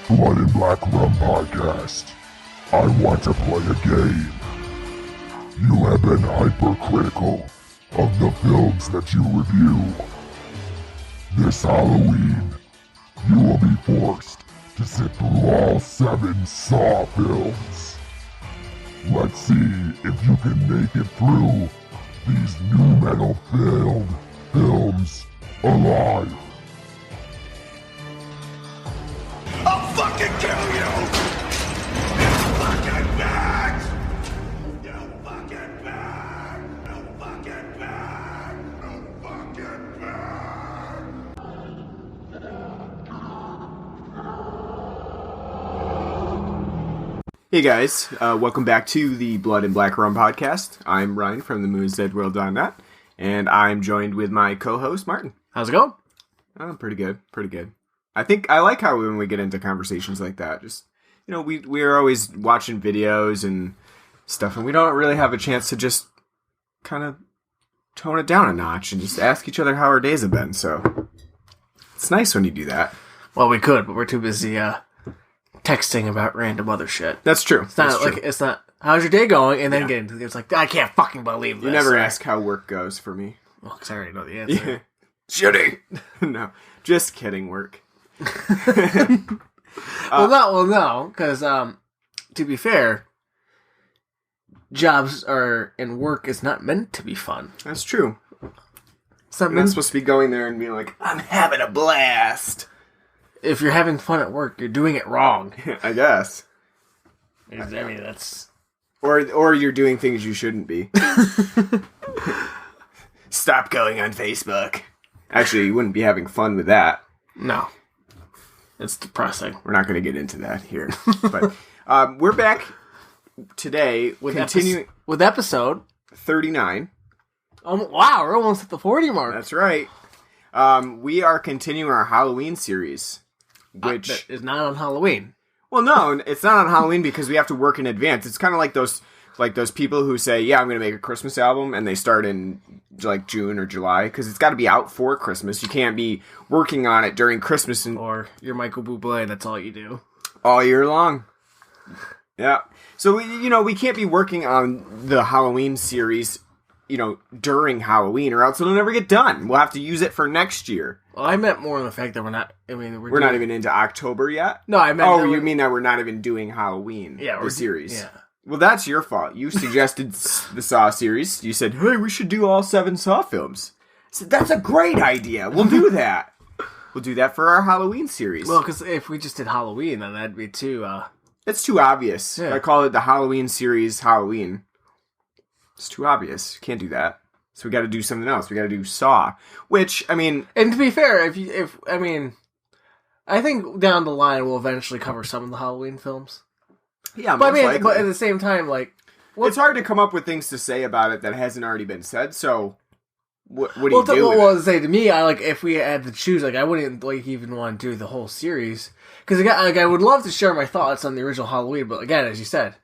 Blood and Black Rum Podcast. I want to play a game. You have been hypercritical of the films that you review. This Halloween, you will be forced to sit through all 7 Saw films. Let's see if you can make it through these new metal-filled films alive. I'll fucking kill you! You fucking bitch! You fucking bitch! You fucking bitch! You fucking bitch! Hey guys, welcome back to the Blood and Black Rum Podcast. I'm Ryan from the moonsdeadworld.net, and I'm joined with my co-host, Martin. How's it going? Oh, pretty good. I think I like how when we get into conversations like that, just, you know, we're always watching videos and stuff, and we don't really have a chance to just kind of tone it down a notch and just ask each other how our days have been, so it's nice when you do that. Well, we could, but we're too busy texting about random other shit. That's true. It's not, how's your day going? And then get into it's like, I can't fucking believe this. You never ask how work goes for me. Well, because I already know the answer. Yeah. Shitty. No, just kidding, work. No, because to be fair, jobs and work is not meant to be fun. That's true. It's not I'm not supposed to be going there and being like, I'm having a blast. If you're having fun at work, you're doing it wrong. I guess. I mean, that's... Or you're doing things you shouldn't be. Stop going on Facebook. Actually, you wouldn't be having fun with that. No. It's depressing. We're not going to get into that here. But we're back today with episode 39. Wow, we're almost at the 40 mark. That's right. We are continuing our Halloween series, which that is not on Halloween. Well, no, it's not on Halloween because we have to work in advance. It's kind of like those people who say, "Yeah, I'm going to make a Christmas album," and they start in like June or July because it's got to be out for Christmas. You can't be working on it during Christmas or you're Michael Bublé. That's all you do all year long. Yeah, so we can't be working on the Halloween series, during Halloween, or else it'll never get done. We'll have to use it for next year. Well, I meant more on the fact that we're not. I mean, we're not even into October yet. No, I meant. Oh, you mean that we're not even doing Halloween? Yeah, the series. Yeah. Well, that's your fault. You suggested the Saw series. You said, "Hey, we should do all 7 Saw films." I said, "That's a great idea. We'll do that. We'll do that for our Halloween series." Well, because if we just did Halloween, then that'd be too. It's too obvious. Yeah. I call it the Halloween series Halloween. It's too obvious. Can't do that. So we got to do something else. We got to do Saw, which I mean. And to be fair, I think down the line we'll eventually cover some of the Halloween films. Yeah, but but at the same time, it's hard to come up with things to say about it that hasn't already been said. So, what do you do? Well, say to me, if we had to choose, I wouldn't even want to do the whole series because I would love to share my thoughts on the original Halloween, but again, as you said,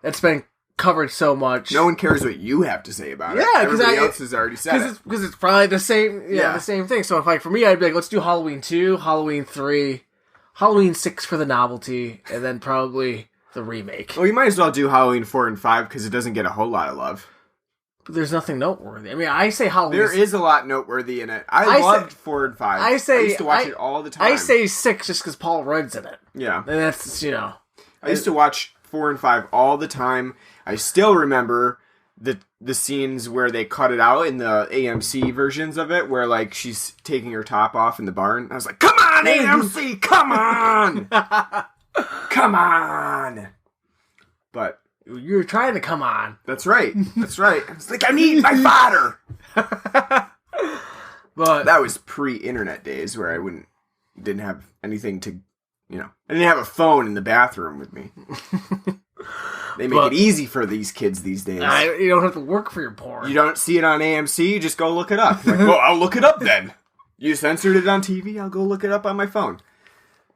it's been covered so much. No one cares what you have to say about it. Yeah, because everybody else has already said it. Because it's probably the same. Yeah, the same thing. So if for me, I'd be like, let's do Halloween 2, Halloween 3, Halloween 6 for the novelty, and then probably the remake. Well, you might as well do Halloween 4 and 5 because it doesn't get a whole lot of love. But there's nothing noteworthy. I mean, I say Halloween. There is a lot noteworthy in it. I loved 4 and 5. I used to watch it all the time. I say 6 just because Paul Rudd's in it. Yeah. And that's, I used to watch 4 and 5 all the time. I still remember the scenes where they cut it out in the AMC versions of it, where she's taking her top off in the barn. I was like, "Come on, AMC, come on, come on!" But you're trying to come on. That's right. That's right. I was like, "I need my fodder." But that was pre-internet days where I didn't have anything to, I didn't have a phone in the bathroom with me. They make it easy for these kids these days. You don't have to work for your porn. You don't see it on AMC, you just go look it up. Like, well, I'll look it up then. You censored it on TV, I'll go look it up on my phone.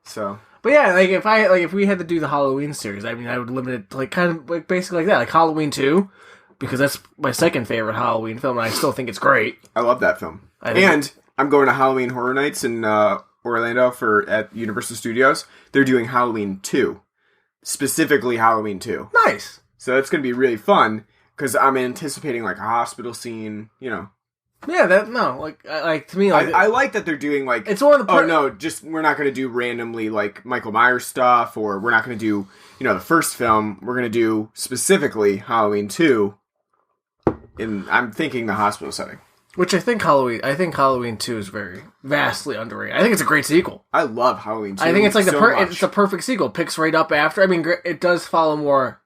So, but yeah, if we had to do the Halloween series, I would limit it basically like that, like Halloween 2, because that's my second favorite Halloween film, and I still think it's great. I love that film. And I'm going to Halloween Horror Nights in Orlando at Universal Studios, they're doing Halloween 2. Specifically Halloween 2. Nice. So it's going to be really fun, because I'm anticipating, like, a hospital scene, you know. Yeah, to me, like... I like that they're doing, like... It's one of the... we're not going to do randomly, like, Michael Myers stuff, or we're not going to do, you know, the first film. We're going to do, specifically, Halloween 2, I'm thinking the hospital setting. Which I think Halloween 2 is very vastly underrated. I think it's a great sequel. I love Halloween 2. I think it's like it's the perfect sequel. It picks right up after. I mean, it does follow more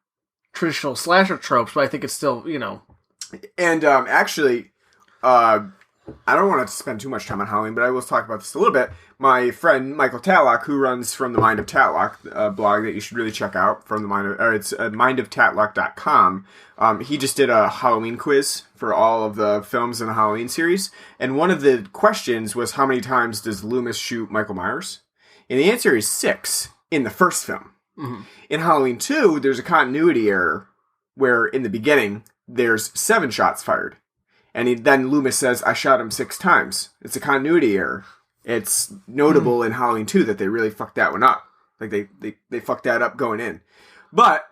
traditional slasher tropes, but I think it's still, you know. And actually, I don't want to spend too much time on Halloween, but I will talk about this a little bit. My friend Michael Tatlock, who runs From the Mind of Tatlock, a blog that you should really check out, it's mindoftatlock.com. He just did a Halloween quiz for all of the films in the Halloween series, and one of the questions was, how many times does Loomis shoot Michael Myers? And the answer is 6 in the first film. Mm-hmm. In Halloween 2, there's a continuity error where in the beginning there's 7 shots fired. And then Loomis says, I shot him 6 times. It's a continuity error. It's notable in Halloween 2 that they really fucked that one up. Like, they fucked that up going in. But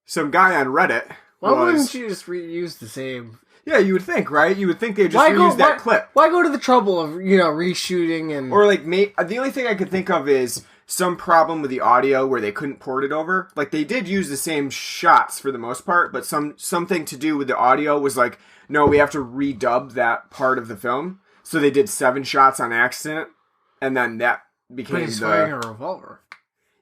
some guy on Reddit wouldn't you just reuse the same... Yeah, you would think, right? You would think they'd just reuse that clip. Why go to the trouble of, you know, reshooting and... Or, like, the only thing I could think of is some problem with the audio where they couldn't port it over. Like, they did use the same shots for the most part, but something to do with the audio was like, no, we have to redub that part of the film. So they did 7 shots on accident, and then that became But he's firing a revolver.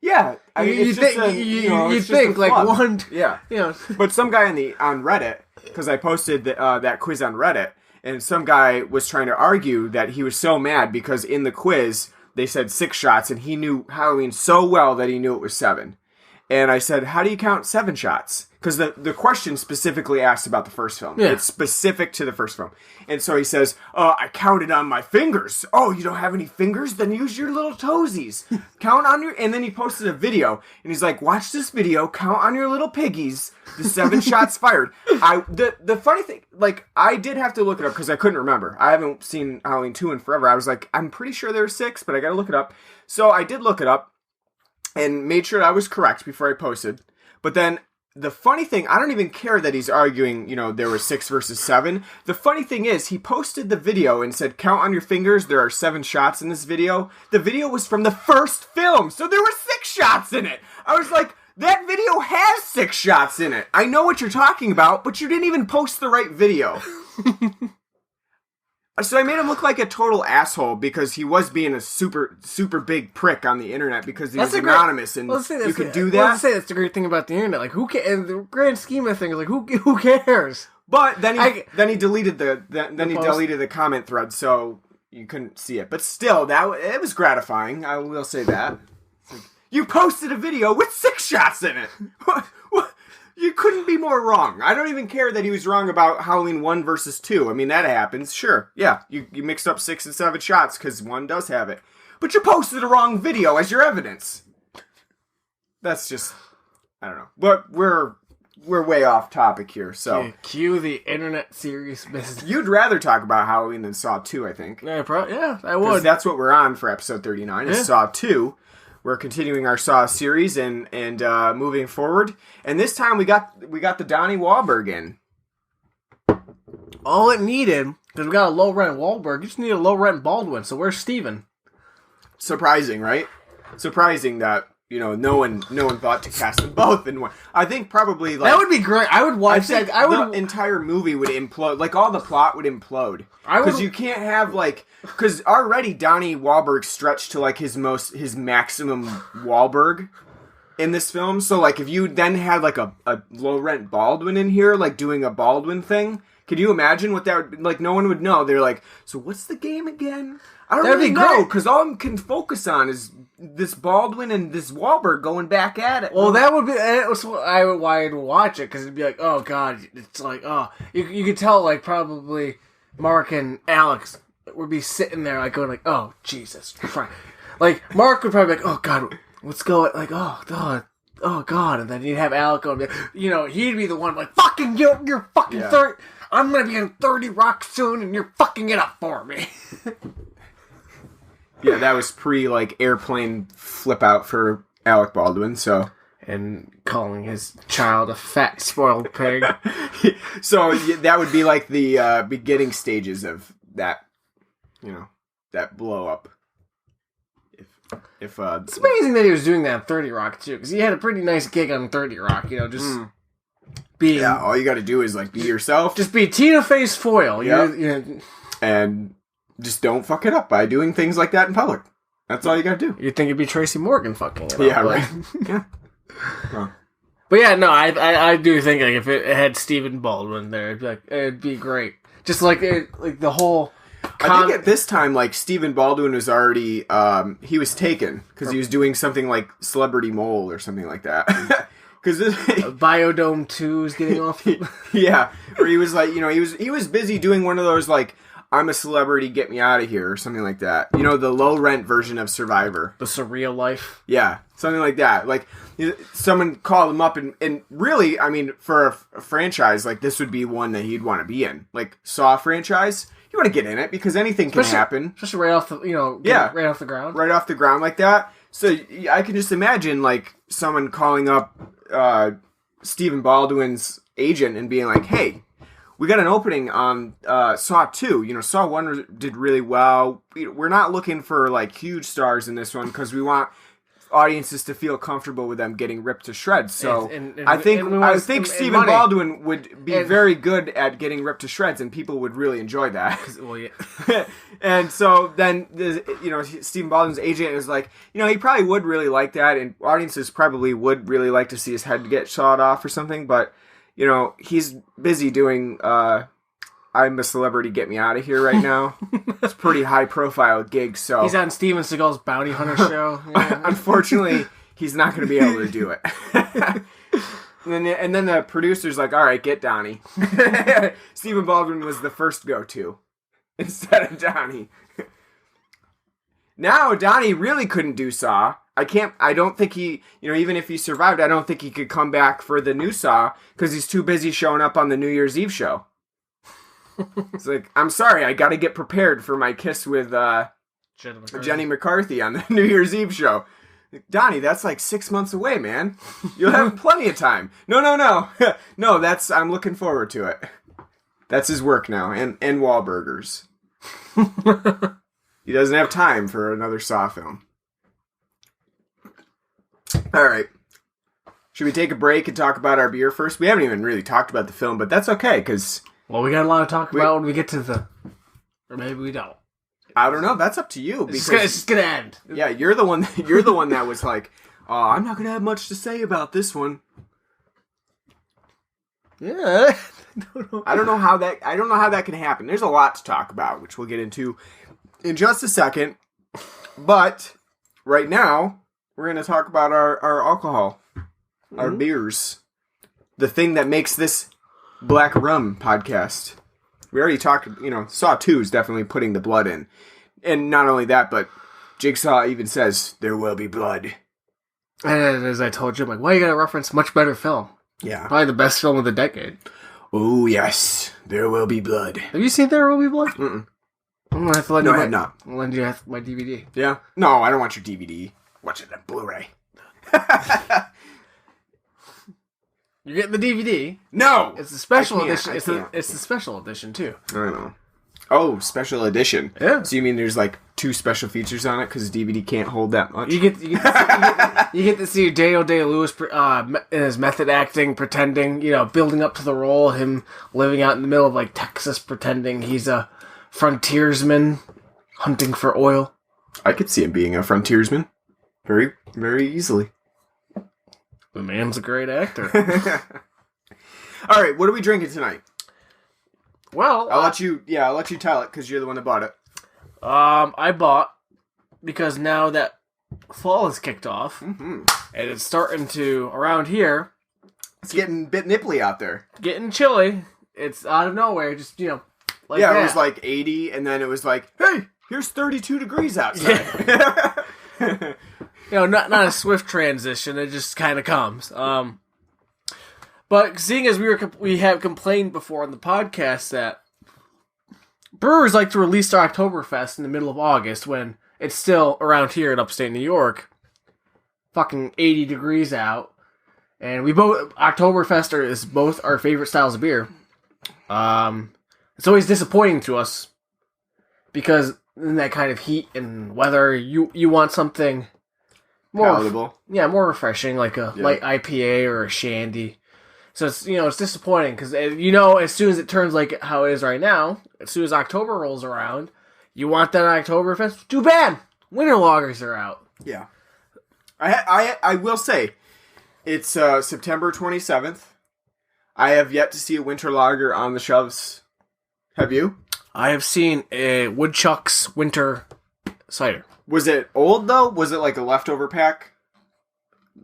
Yeah. You'd think, like, one... Yeah. You know. But some guy on Reddit, because I posted that quiz on Reddit, and some guy was trying to argue that he was so mad because in the quiz, they said 6 shots, and he knew Halloween so well that he knew it was 7. And I said, how do you count 7 shots? Because the question specifically asked about the first film. Yeah. It's specific to the first film. And so he says, I counted on my fingers. Oh, you don't have any fingers? Then use your little toesies. Count on your... And then he posted a video. And he's like, watch this video. Count on your little piggies. The 7 shots fired. The funny thing... Like, I did have to look it up because I couldn't remember. I haven't seen Halloween 2 in forever. I was like, I'm pretty sure there were 6, but I got to look it up. So I did look it up and made sure I was correct before I posted. But then... The funny thing, I don't even care that he's arguing, you know, there were 6 versus 7. The funny thing is, he posted the video and said, count on your fingers, there are 7 shots in this video. The video was from the first film, so there were 6 shots in it. I was like, that video has 6 shots in it. I know what you're talking about, but you didn't even post the right video. So I made him look like a total asshole because he was being a super, super big prick on the internet because he was anonymous and you can do that. Let's say that's the great thing about the internet. Like, who cares? In the grand scheme of things, like, who cares? But then he deleted the comment thread, so you couldn't see it. But still, it was gratifying. I will say that. Like, you posted a video with 6 shots in it. What? You couldn't be more wrong. I don't even care that he was wrong about Halloween 1 versus 2. I mean, that happens. Sure. Yeah, you mixed up 6 and 7 shots because 1 does have it. But you posted a wrong video as your evidence. That's just... I don't know. But we're way off topic here, so... Cue the internet serious business. You'd rather talk about Halloween than Saw 2, I think. Yeah, I would. Because that's what we're on for episode 39, is Saw 2. We're continuing our Saw series and moving forward. And this time we got the Donnie Wahlberg in. All it needed, because we got a low-rent Wahlberg, you just need a low-rent Baldwin. So where's Stephen? Surprising, right? Surprising that, you know, no one thought to cast them both in one. I think probably like... That would be great. I would watch that. The entire movie would implode. Like, all the plot would implode. Because you can't have, like... Because already Donnie Wahlberg stretched to, like, his maximum Wahlberg in this film. So, like, if you then had, like, a low-rent Baldwin in here, like, doing a Baldwin thing... Could you imagine what that would... Like, no one would know. They're like, so what's the game again? I don't really know, because all I can focus on is this Baldwin and this Wahlberg going back at it. Well, that would be... That's why I'd watch it, because it'd be like, oh, God. It's like, oh... You could tell, like, probably Mark and Alex would be sitting there, like, going, like, oh, Jesus Christ. Like, Mark would probably be like, oh, God, what's going... Like, oh, God. Oh, God. And then you'd have Alec going, you know, he'd be the one, like, fucking, you're fucking 30... I'm gonna be in 30 Rock soon, and you're fucking it up for me. Yeah, that was pre like airplane flip out for Alec Baldwin. So and calling his child a fat spoiled pig. so that would be like the beginning stages of that, that blow up. If It's amazing that he was doing that on 30 Rock too, because he had a pretty nice gig on 30 Rock. Just being all you got to do is like be yourself, just be Tina Fey's foil. Yep. And just don't fuck it up by doing things like that in public. That's all you got to do. You'd think it'd be Tracy Morgan fucking it up. Yeah, right. Yeah. Huh. But yeah, no, I do think like if it had Stephen Baldwin there, it'd be great. Just like the whole. I think at this time, like Stephen Baldwin was already he was taken because he was doing something like Celebrity Mole or something like that. Because Biodome 2 is getting off. Yeah, or he was like he was busy doing one of those like I'm a celebrity, get me out of here or something like that. The low rent version of Survivor, the Surreal Life. Yeah, something like that. Like someone called him up and really, I mean, for a franchise like this would be one that he'd want to be in, like Saw franchise. You want to get in it because anything can happen. Especially right off the, right off the ground. Right off the ground like that. So I can just imagine like someone calling up Stephen Baldwin's agent and being like, hey, we got an opening on Saw 2. Saw 1 did really well. We're not looking for like huge stars in this one because we want audiences to feel comfortable with them getting ripped to shreds. So I think Stephen Baldwin would be very good at getting ripped to shreds, and people would really enjoy that. Well, yeah. And so then Stephen Baldwin's agent is like, he probably would really like that, and audiences probably would really like to see his head get shot off or something. But he's busy doing I'm a celebrity, get me out of here right now. It's a pretty high profile gig, so he's on Steven Seagal's Bounty Hunter show. Yeah. Unfortunately, he's not going to be able to do it. and then the producer's like, all right, get Donnie. Stephen Baldwin was the first go-to instead of Donnie. Now Donnie really couldn't do Saw. I don't think he, even if he survived, I don't think he could come back for the new Saw because he's too busy showing up on the New Year's Eve show. It's like, I'm sorry, I got to get prepared for my kiss with Jenny McCarthy on the New Year's Eve show. Donnie, that's like 6 months away, man. You'll have plenty of time. No. No, I'm looking forward to it. That's his work now, and Wahlburgers. He doesn't have time for another Saw film. All right. Should we take a break and talk about our beer first? We haven't even really talked about the film, but that's okay, because... Well, we got a lot to talk about when we get to or maybe we don't. I don't know. That's up to you. Because it's just gonna end. Yeah, you're the one. You're the one that was like, "Oh, I'm not gonna have much to say about this one." Yeah, I don't know how that can happen. There's a lot to talk about, which we'll get into in just a second. But right now, we're gonna talk about our alcohol, our beers, the thing that makes this Black Rum podcast. We already talked, Saw 2 is definitely putting the blood in. And not only that, but Jigsaw even says, there will be blood. And as I told you, I'm like, why you gotta reference much better film? Yeah. Probably the best film of the decade. Oh, yes. There will be blood. Have you seen There Will Be Blood? Mm-mm. I'm gonna have to let no, you I have not. I'll lend you my DVD. Yeah? No, I don't want your DVD. Watch it on Blu-ray. You're getting the DVD. No! It's the special edition. It's the special edition, too. I know. Oh, special edition. Yeah. So you mean there's like 2 special features on it because DVD can't hold that much? You get to see Daniel Day-Lewis in his method acting, pretending, building up to the role, him living out in the middle of like Texas, pretending he's a frontiersman hunting for oil. I could see him being a frontiersman. Very, very easily. The man's a great actor. All right, what are we drinking tonight? Well, I'll let you tell it because you're the one that bought it. I bought because now that fall has kicked off and it's starting to around here. It's getting a bit nipply out there. Getting chilly. It's out of nowhere. Just like yeah, that. It was like 80, and then it was like, hey, here's 32 degrees outside. Yeah. Not a swift transition. It just kind of comes. But seeing as we have complained before on the podcast that brewers like to release their Oktoberfest in the middle of August when it's still around here in upstate New York, fucking 80 degrees out. And we both, Oktoberfest is both our favorite styles of beer. It's always disappointing to us because in that kind of heat and weather, you want something more palatable. More refreshing, like a light IPA or a shandy. So it's it's disappointing because as soon as it turns like how it is right now, as soon as October rolls around, you want that Oktoberfest. Too bad, winter lagers are out. Yeah, I will say, it's September 27th. I have yet to see a winter lager on the shelves. Have you? I have seen a Woodchuck's winter cider. Was it old though? Was it like a leftover pack,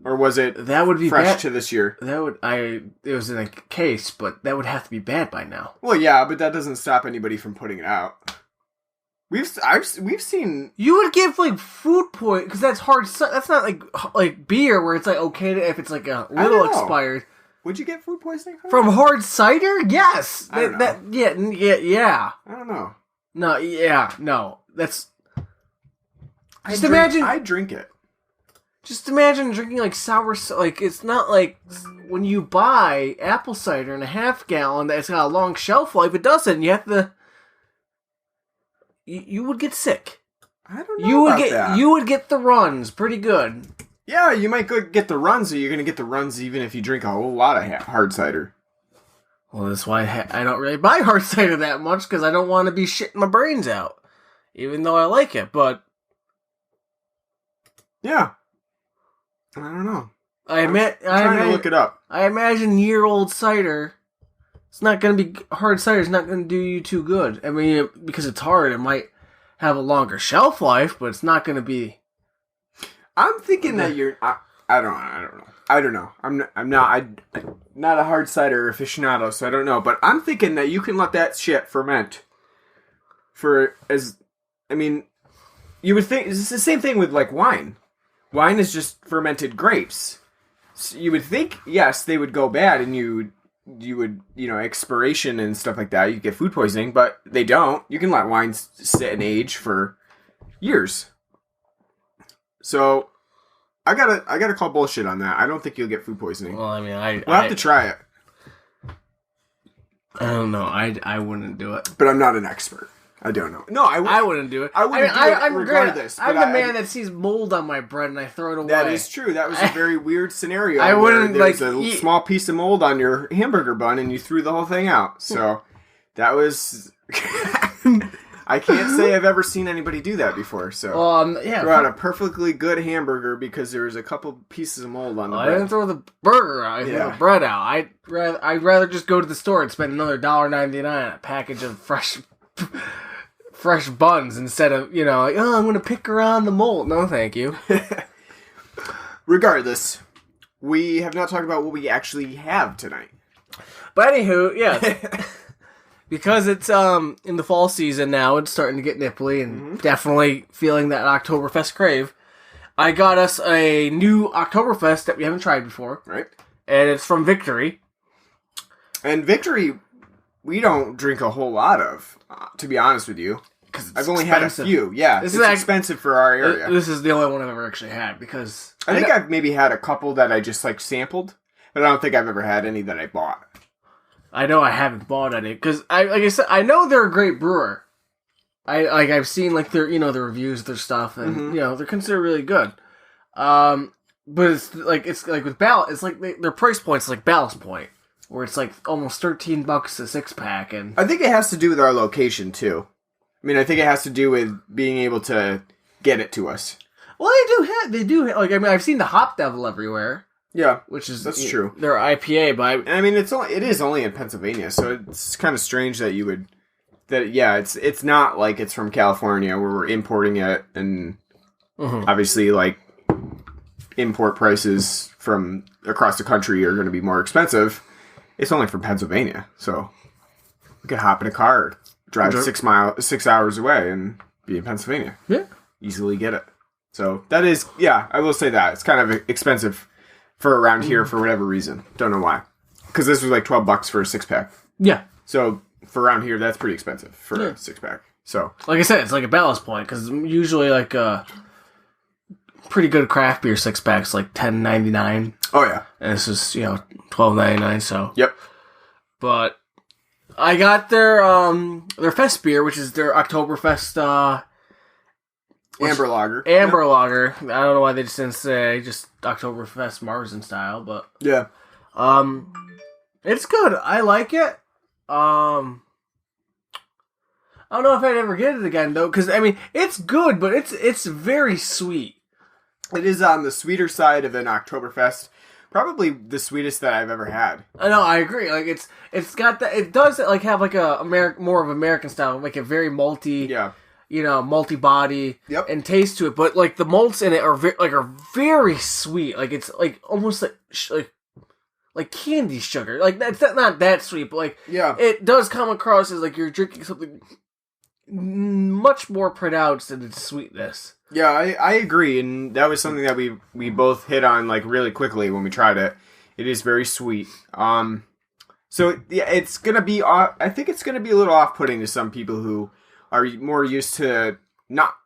or was it that would be fresh bad. to this year? It was in a case, but that would have to be bad by now. Well, yeah, but that doesn't stop anybody from putting it out. We've seen. You would give like food poison because that's hard. That's not like beer where it's like okay if it's like a little expired. Would you get food poisoning from hard cider? Yes. I don't know. Yeah. I don't know. No. Yeah. No. That's. I drink it. Just imagine drinking like sour. Like it's not like when you buy apple cider in a half gallon that's got a long shelf life. It doesn't. You have to. You would get sick. I don't know that. You would get the runs pretty good. Yeah, you might go get the runs, or you're going to get the runs even if you drink a whole lot of hard cider. Well, that's why I don't really buy hard cider that much, because I don't want to be shitting my brains out. Even though I like it, but... Yeah. I don't know. I'm trying to look it up. I imagine year-old cider... It's not going to be... Hard cider is not going to do you too good. I mean, because it's hard, it might have a longer shelf life, but it's not going to be... I'm thinking that you're. I don't know. I'm not a hard cider aficionado, so I don't know. But I'm thinking that you can let that shit ferment. You would think it's the same thing with like wine. Wine is just fermented grapes. So you would think, yes, they would go bad, and you would expiration and stuff like that. You get food poisoning, but they don't. You can let wine sit and age for years. So, I gotta call bullshit on that. I don't think you'll get food poisoning. Well, I mean, we'll have to try it. I don't know. I wouldn't do it. But I'm not an expert. I don't know. No, I wouldn't do it. I wouldn't do it regardless. I'm the man that sees mold on my bread and I throw it away. That is true. That was a very weird scenario. I wouldn't there's a small piece of mold on your hamburger bun and you threw the whole thing out. So, that was... I can't say I've ever seen anybody do that before. So throw out a perfectly good hamburger because there was a couple pieces of mold on the bread. I didn't throw the burger out. I threw the bread out. I'd rather just go to the store and spend another $1.99 on a package of fresh buns instead of I'm going to pick around the mold. No, thank you. Regardless, we have not talked about what we actually have tonight. But anywho, yeah. Because it's in the fall season now, it's starting to get nipply and definitely feeling that Oktoberfest crave. I got us a new Oktoberfest that we haven't tried before. Right. And it's from Victory. And Victory, we don't drink a whole lot of, to be honest with you. Because I've only had a few. Yeah, it's expensive for our area. This is the only one I've ever actually had because... I think I've maybe had a couple that I just sampled, but I don't think I've ever had any that I bought. I know I haven't bought any because like I said, I know they're a great brewer. I've seen their their reviews of their stuff and they're considered really good. But it's like with Ballast, it's like their price point's like Ballast Point, where it's like almost $13 a 6-pack, and I think it has to do with our location too. I mean, I think it has to do with being able to get it to us. Well, they do have, I've seen the Hop Devil everywhere. Yeah, that's true. They're IPA, but I mean, it is only in Pennsylvania, so it's kind of strange that you would it's not like it's from California where we're importing it, and obviously import prices from across the country are going to be more expensive. It's only from Pennsylvania, so we could hop in a car, drive 6 hours away, and be in Pennsylvania. Yeah, easily get it. So that is, I will say that it's kind of expensive for around here for whatever reason. Don't know why. Because this was $12 for a 6-pack. Yeah. So for around here, that's pretty expensive for a 6-pack. So, like I said, it's like a ballast point because usually like pretty good craft beer 6-packs like $10.99. oh yeah, And this is $12.99. So yep, but I got their Festbier, which is their Oktoberfest Amber Lager. Amber Lager. I don't know why they just didn't say just Oktoberfest Marzen style, but Yeah. it's good. I like it. I don't know if I'd ever get it again though, because I mean it's good, but it's very sweet. It is on the sweeter side of an Oktoberfest. Probably the sweetest that I've ever had. I know, I agree. Like it's got that. It does like have like a more of American style, like a very malty, multi body, and taste to it. But like the malts in it are very sweet. Like it's like almost like candy sugar. Like that's not that sweet, but like it does come across as like you're drinking something much more pronounced in its sweetness. Yeah, I agree, and that was something that we both hit on like really quickly when we tried it. It is very sweet. So yeah, it's gonna be. I think it's gonna be a little off-putting to some people who are more used to not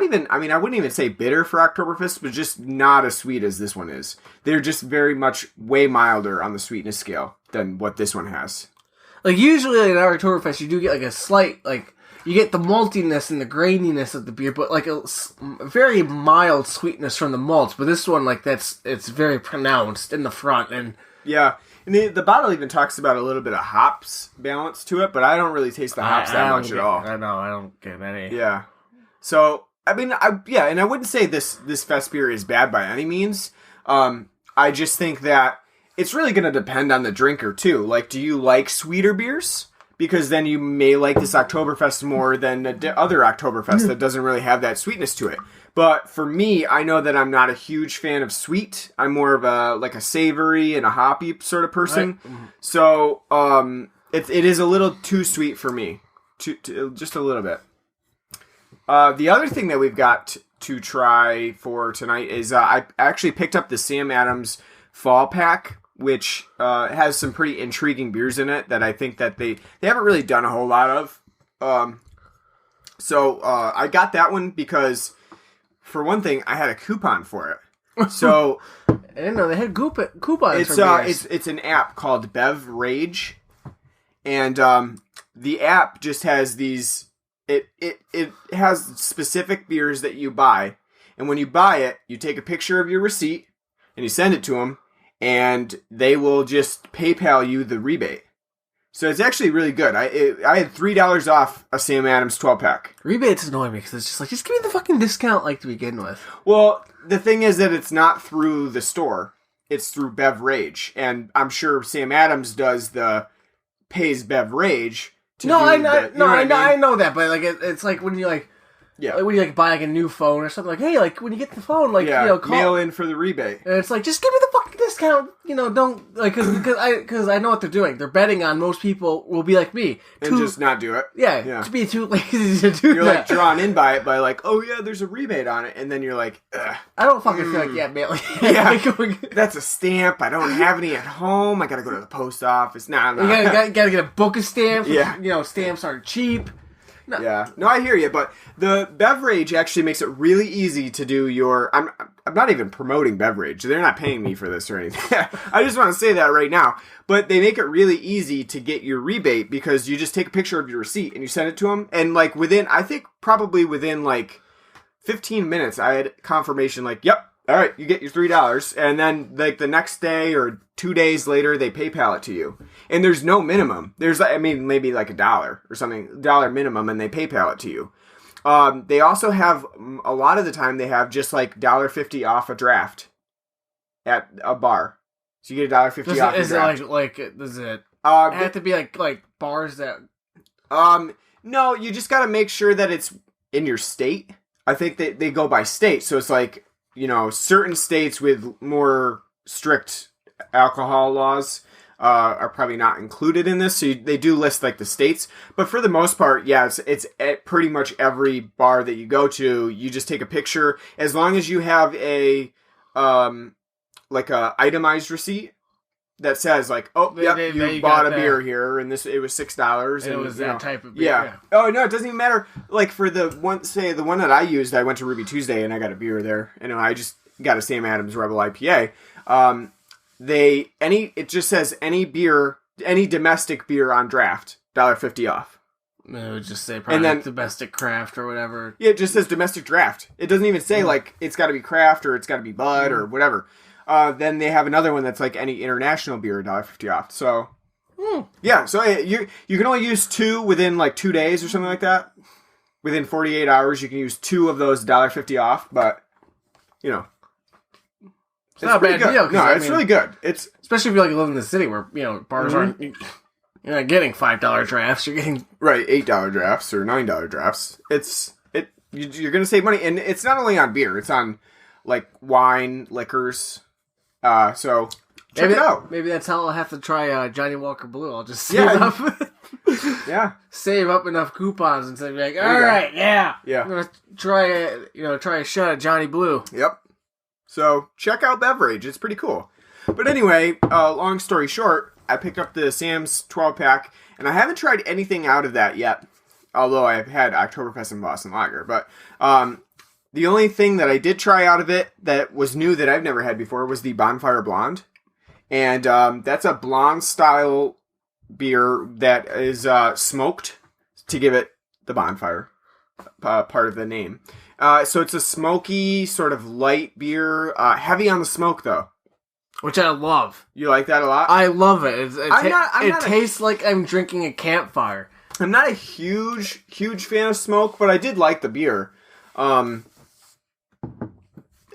even. I mean, I wouldn't even say bitter for Oktoberfest, but just not as sweet as this one is. They're just very much way milder on the sweetness scale than what this one has. Like usually in Oktoberfest, you do get like a slight like. You get the maltiness and the graininess of the beer, but like a very mild sweetness from the malts. But this one, like it's very pronounced in the front, and yeah, and the bottle even talks about a little bit of hops balance to it, but I don't really taste the hops that much at all. I know, I don't get any. Yeah, so I mean, and I wouldn't say this fest beer is bad by any means. I just think that it's really going to depend on the drinker too. Like, do you like sweeter beers? Because then you may like this Oktoberfest more than the other Oktoberfest that doesn't really have that sweetness to it. But for me, I know that I'm not a huge fan of sweet. I'm more of a savory and a hoppy sort of person. Right. So it is a little too sweet for me, just a little bit. The other thing that we've got to try for tonight is I actually picked up the Sam Adams Fall Pack, which has some pretty intriguing beers in it that I think that they haven't really done a whole lot of. So I got that one because, for one thing, I had a coupon for it. So I didn't know they had coupons. It's an app called Bev Rage, and the app just has these. It has specific beers that you buy, and when you buy it, you take a picture of your receipt and you send it to them. And they will just PayPal you the rebate. So it's actually really good. I had $3 off a Sam Adams 12-pack. Rebates annoy me because it's just like, just give me the fucking discount like to begin with. Well, the thing is that it's not through the store. It's through Bev Rage. And I'm sure Sam Adams pays Bev Rage to I know that, but like it's like when you like... Yeah, like when you like buy like a new phone or something, like hey, like when you get the phone, like call, mail in for the rebate. And it's like just give me the fucking discount, don't like because I know what they're doing. They're betting on most people will be like me and just not do it. Yeah, to be too lazy to do you're that. Like drawn in by it by like oh yeah, there's a rebate on it, and then you're like ugh. I don't fucking feel like mail. That's a stamp. I don't have any at home. I gotta go to the post office. Nah. You gotta get a book of stamps. Yeah, stamps aren't cheap. No. Yeah, no, I hear you, but the Beverage actually makes it really easy to do your... I'm not even promoting Beverage. They're not paying me for this or anything. I just want to say that right now. But they make it really easy to get your rebate because you just take a picture of your receipt and you send it to them. And like probably within like 15 minutes, I had confirmation like, yep, all right, you get your $3. And then like the next day or 2 days later, they PayPal it to you. And there's no minimum. There's, maybe like $1 or something, $1 minimum, and they PayPal it to you. They also have, a lot of the time, they have just like $1.50 off a draft at a bar. So you get $1.50 off a draft. Does it have to be like bars that... No, you just got to make sure that it's in your state. I think that they go by state. So it's like, certain states with more strict alcohol laws are probably not included in this. So they do list like the states, but for the most part, yeah, it's at pretty much every bar that you go to. You just take a picture as long as you have a itemized receipt. that says like, oh, you bought a beer here, and it was $6, and it was that type of beer. Yeah. Oh no, it doesn't even matter. Like for the one that I used, I went to Ruby Tuesday and I got a beer there, and I just got a Sam Adams Rebel IPA. It just says any domestic beer on draft, $1.50 off. It would just say probably domestic craft or whatever. Yeah, it just says domestic draft. It doesn't even say like it's got to be craft or it's got to be Bud or whatever. Then they have another one that's like any international beer, $1.50 off. So yeah, so you can only use 2 within like 2 days or something like that. Within 48 hours, you can use 2 of those $1.50 off. But you know, it's not a bad deal. No, it's really good. It's especially if you live in the city where bars aren't. You're not getting $5 drafts. You're getting $8 drafts or $9 drafts. You're gonna save money, and it's not only on beer. It's on like wine, liquors. So check it out. Maybe that's how I'll have to try Johnny Walker Blue. I'll just save up. Save up enough coupons and say like, all right, I'm gonna try a shot of Johnny Blue. Yep. So check out Beverage. It's pretty cool. But anyway, long story short, I picked up the Sam's 12-pack, and I haven't tried anything out of that yet, although I've had Oktoberfest and Boston Lager. But the only thing that I did try out of it that was new that I've never had before was the Bonfire Blonde. And that's a blonde-style beer that is smoked to give it the bonfire part of the name. So it's a smoky, sort of light beer, heavy on the smoke, though. Which I love. You like that a lot? I love it. It tastes like I'm drinking a campfire. I'm not a huge fan of smoke, but I did like the beer. And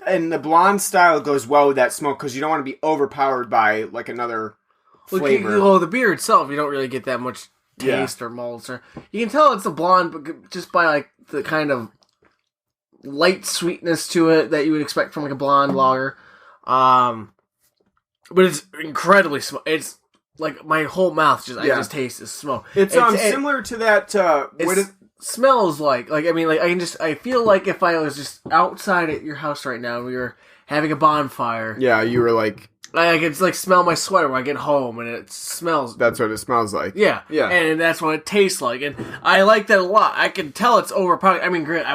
the blonde style goes well with that smoke because you don't want to be overpowered by like another flavor. Well, the beer itself, you don't really get that much taste or malts. You can tell it's a blonde, but just by like the kind of light sweetness to it that you would expect from like a blonde lager. But it's incredibly smoke. It's like my whole mouth I just taste the smoke. It's similar to that. Smells like I feel like if I was just outside at your house right now and we were having a bonfire. Yeah, you were like. I could like smell my sweater when I get home, and it smells. That's what it smells like. Yeah, and that's what it tastes like, and I like that a lot. I can tell it's overpowered. I mean, great. I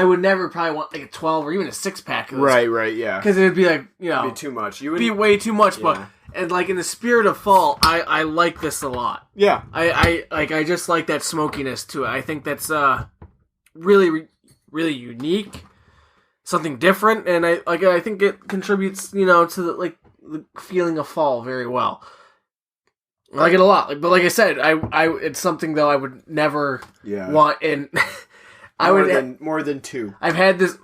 would never probably want like a 12 or even a 6-pack of this. Right, yeah. Because it would be like, it'd be too much. Be way too much, but and like in the spirit of fall, I like this a lot. Yeah. I just like that smokiness to it. I think that's really really unique, something different, and I think it contributes, to the feeling of fall very well. I like it a lot. But like I said, I it's something though I would never want in more than 2. I've had this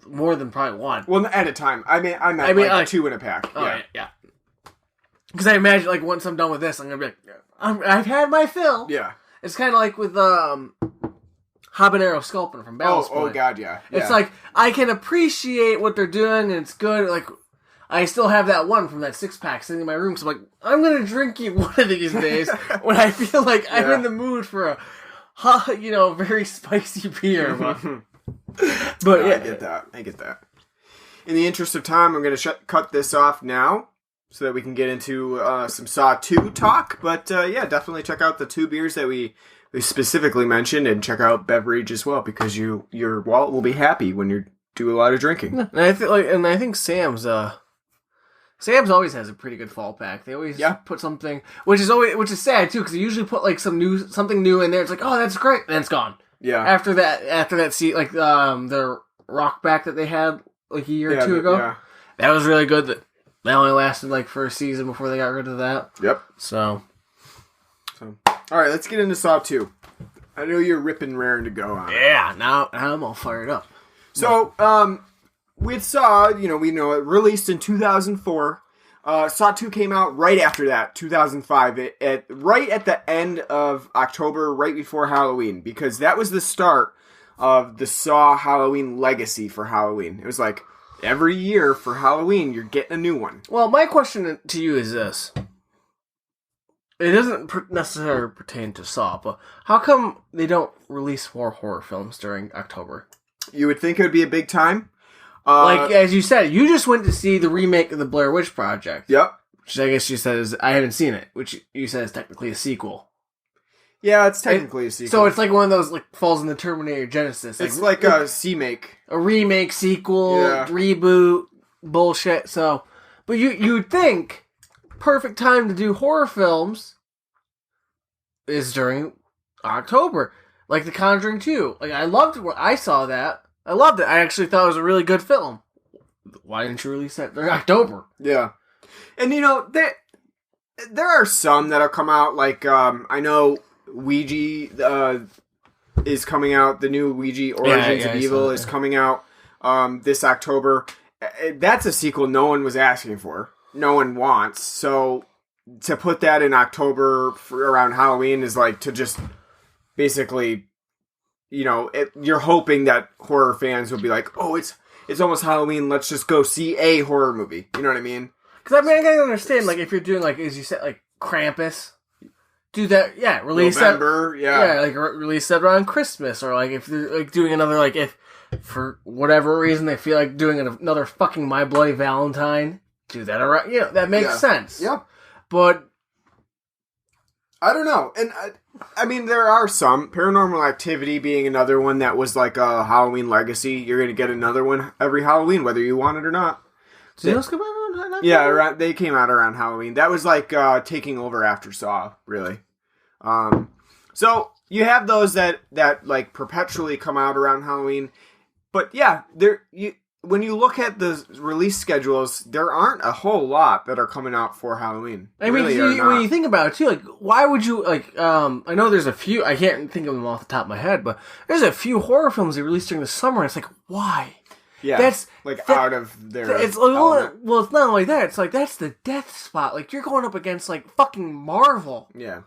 more than probably 1. Well, at a time. I mean, like 2 in a pack. Yeah. Because I imagine, like, once I'm done with this, I'm gonna be like, I've had my fill. Yeah. It's kind of like with Habanero Sculpin from Ballast Point. Oh God, yeah. It's like I can appreciate what they're doing, and it's good. Like, I still have that one from that 6-pack sitting in my room. So I'm like, I'm gonna drink you one of these days when I feel like I'm in the mood for a very spicy beer. But I get that. In the interest of time, I'm going to cut this off now so that we can get into some Saw 2 talk. But definitely check out the 2 beers that we specifically mentioned, and check out Beverage as well, because your wallet will be happy when you do a lot of drinking. And I think Sam's always has a pretty good fall pack. They always put something, which is sad too, because they usually put like something new in there. It's like, oh, that's great, and then it's gone. Yeah. After that, see, like the rock back that they had like a year or 2 ago, that was really good. That only lasted like for a season before they got rid of that. Yep. So all right, let's get into Saw 2. I know you're ripping raring to go on. Yeah. Now I'm all fired up. So with Saw, we know it released in 2004. Saw 2 came out right after that, 2005, right at the end of October, right before Halloween, because that was the start of the Saw Halloween legacy for Halloween. It was like, every year for Halloween, you're getting a new one. Well, my question to you is this. It doesn't necessarily pertain to Saw, but how come they don't release more horror films during October? You would think it would be a big time. Like, as you said, you just went to see the remake of the Blair Witch Project. Yep. Which I guess you said is I haven't seen it, which you said is technically a sequel. Yeah, it's technically a sequel. So it's like one of those like falls in the Terminator Genesis. It's like a C-make. A remake, sequel, Yeah. reboot, bullshit. So, but you'd think perfect time to do horror films is during October. Like The Conjuring 2. Like, I loved it. I saw that. I loved it. I actually thought it was a really good film. Why didn't you release that during October? Yeah. And, you know, there are some that'll come out. Like, I know Ouija is coming out. The new Ouija Origins of Evil is coming out this October. That's a sequel no one was asking for. No one wants. So to put that in October around Halloween is like to just basically, you know, you're hoping that horror fans will be like, oh, it's almost Halloween. Let's just go see a horror movie. You know what I mean? Because I can understand, like, if you're doing, like, as you said, like, Krampus, do that, yeah, release November, that. Yeah, like, release that around Christmas, or, like, if they're, like, doing another, like, if, for whatever reason, they feel like doing another fucking My Bloody Valentine, do that around, you know, that makes sense. Yeah. But I don't know. And, I mean, there are some. Paranormal Activity being another one that was, like, a Halloween legacy. You're going to get another one every Halloween, whether you want it or not. did those come out? Yeah, they came out around Halloween. That was like taking over after Saw, really. So you have those that like perpetually come out around Halloween, but yeah, when you look at the release schedules, there aren't a whole lot that are coming out for Halloween. I mean, when you think about it too, like, why would you like? I know there's a few. I can't think of them off the top of my head, but there's a few horror films they released during the summer. And it's like, why? Yeah, that's like out of their. It's well, it's not only that. It's like that's the death spot. Like you're going up against like fucking Marvel. Yeah.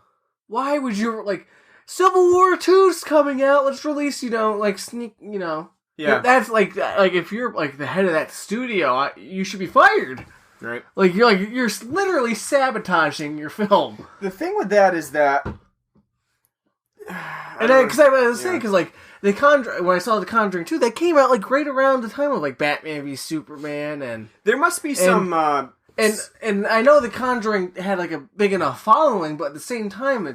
Why would you like Civil War 2's coming out? Let's release, you know, like sneak, you know. Yeah. That's like if you're like the head of that studio, you should be fired. Right. You're literally sabotaging your film. The thing with that is that. Because like The Conjuring, when I saw The Conjuring 2, that came out like right around the time of like Batman v Superman, and there must be some and I know The Conjuring had like a big enough following, but at the same time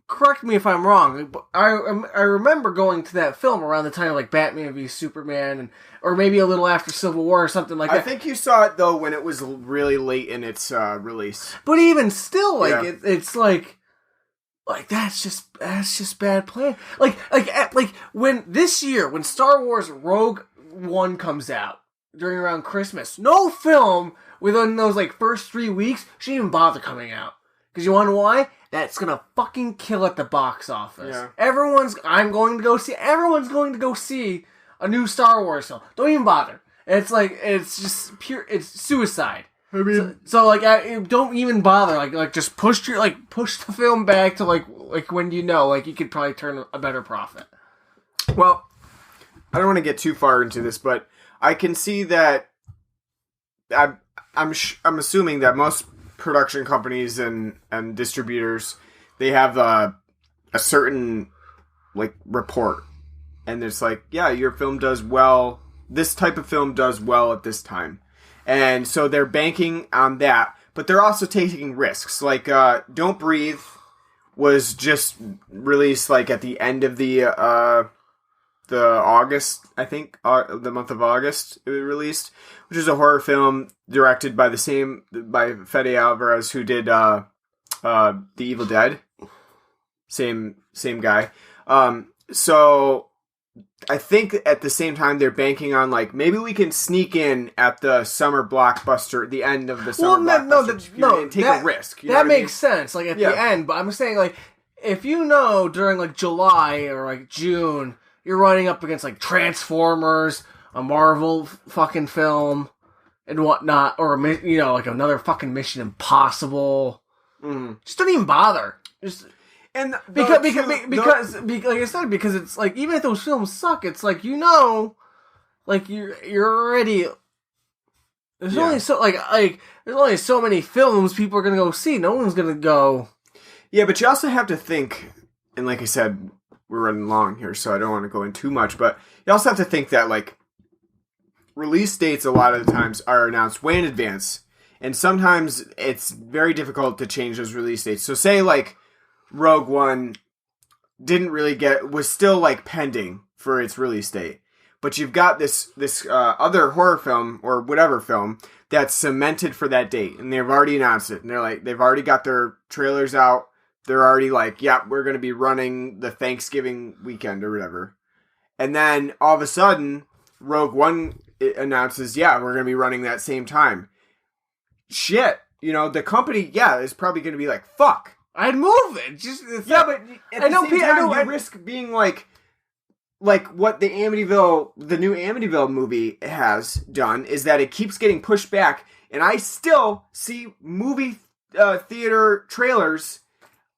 correct me if I'm wrong, but I remember going to that film around the time of like Batman v Superman, or maybe a little after Civil War or something like that. I think you saw it though when it was really late in its release. But even still, like it's like that's just bad plan. Like when this year, when Star Wars Rogue One comes out around Christmas, no film within those like first 3 weeks should even bother coming out. Because you want to know why? That's gonna fucking kill at the box office. Yeah. Everyone's going to go see a new Star Wars film. Don't even bother. It's just pure. It's suicide. I mean, so don't even bother. Like just push the film back to like when you know you could probably turn a better profit. Well, I don't want to get too far into this, but I can see that I'm assuming that most production companies and distributors, they have a certain like report, and it's like, yeah, your film does well. This type of film does well at this time. And so they're banking on that, but they're also taking risks. Like, Don't Breathe was just released like at the end of the August, I think, the month of August it was released, which is a horror film directed by Fede Alvarez, who did The Evil Dead. Same guy. So I think at the same time they're banking on like maybe we can sneak in at the summer blockbuster, the end of the summer blockbuster, and take a risk. That makes sense. Like at the end, but I'm saying like if you know during like July or like June you're running up against like Transformers, a Marvel fucking film, and whatnot, or you know like another fucking Mission Impossible, just don't even bother. Just. And because like I said, because it's like even if those films suck, it's like you know, like you're already there's only so there's only so many films people are gonna go see. No one's gonna go. Yeah, but you also have to think, and like I said, we're running long here, so I don't want to go in too much. But you also have to think that like release dates a lot of the times are announced way in advance, And sometimes it's very difficult to change those release dates. So say like Rogue One was still like pending for its release date. But you've got this other horror film or whatever film that's cemented for that date, and they've already announced it. And they've already got their trailers out. They're already like, yeah, we're going to be running the Thanksgiving weekend or whatever. And then all of a sudden, Rogue One announces, yeah, we're going to be running that same time. Shit, the company, is probably going to be like, fuck, I'd move it. But at the same time, you risk being like what the new Amityville movie has done is that it keeps getting pushed back, and I still see movie theater trailers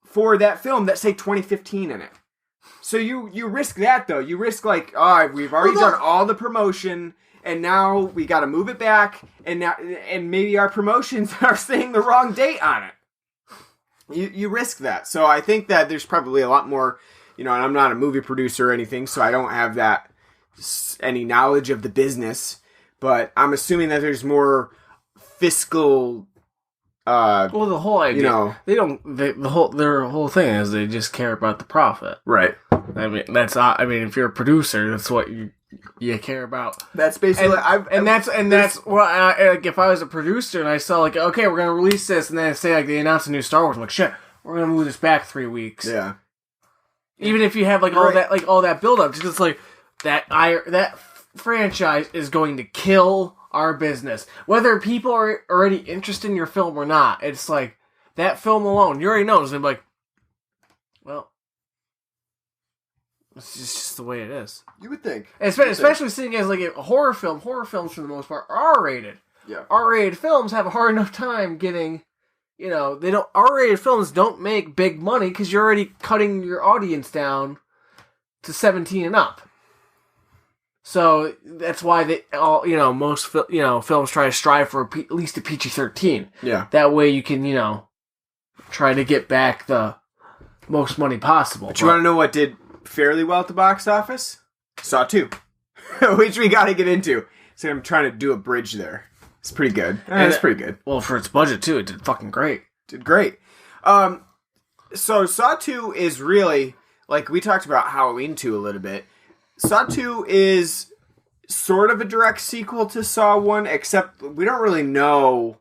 for that film that say 2015 in it. So you risk that though. You risk like, we've already done all the promotion, and now we got to move it back, and maybe our promotions are saying the wrong date on it. You risk that. So I think that there's probably a lot more. And I'm not a movie producer or anything, so I don't have any knowledge of the business. But I'm assuming that there's more fiscal. The whole idea, their whole thing is they just care about the profit, right? If you're a producer, that's what you care about. That's basically, that's what if I was a producer and I saw like, okay, we're gonna release this, and then say like they announce a new Star Wars, I'm like, shit, we're gonna move this back 3 weeks, yeah. Even if you have like all that build up, just like that franchise is going to kill our business. Whether people are already interested in your film or not, it's like that film alone, you already know is gonna be like, well, it's just the way it is. You would think, especially seeing as like a horror film. Horror films for the most part are R-rated. Yeah, R-rated films have a hard enough time getting. R-rated films don't make big money because you're already cutting your audience down to 17 and up. So that's why most films try to strive for at least a PG-13. Yeah. That way you can, try to get back the most money possible. But you want to know what did fairly well at the box office? Saw 2, which we got to get into. So I'm trying to do a bridge there. It's pretty good. It's pretty good. Well, for its budget, too, it did fucking great. Did great. So Saw 2 is really, like we talked about Halloween 2 a little bit. Saw 2 is sort of a direct sequel to Saw 1, except we don't really know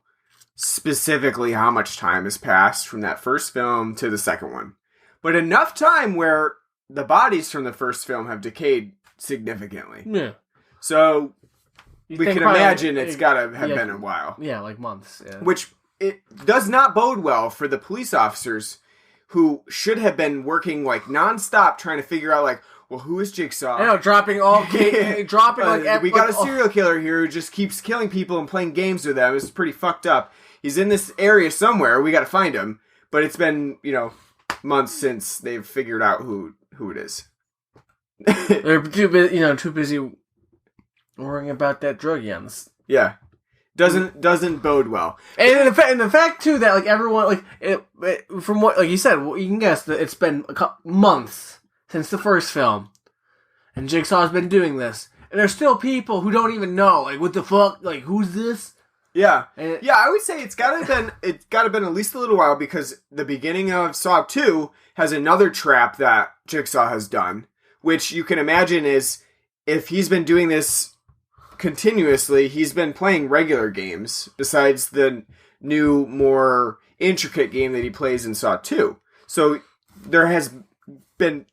specifically how much time has passed from that first film to the second one. But enough time where the bodies from the first film have decayed significantly. Yeah. So we can imagine it's got to have been a while. Yeah, like months. Yeah. Which it does not bode well for the police officers who should have been working like nonstop trying to figure out like, well, who is Jigsaw? I know, dropping we got a serial killer here who just keeps killing people and playing games with them. It's pretty fucked up. He's in this area somewhere. We got to find him. But it's been, months since they've figured out who it is. They're too busy worrying about that drug yams. Yeah. Doesn't bode well. And the fact too that like everyone from what like you said, you can guess that it's been a couple months since the first film, and Jigsaw's been doing this, and there's still people who don't even know like what the fuck, like who's this? Yeah, I would say it's gotta been at least a little while, because the beginning of Saw 2 has another trap that Jigsaw has done, which you can imagine is if he's been doing this continuously, he's been playing regular games besides the new, more intricate game that he plays in Saw 2. So there has been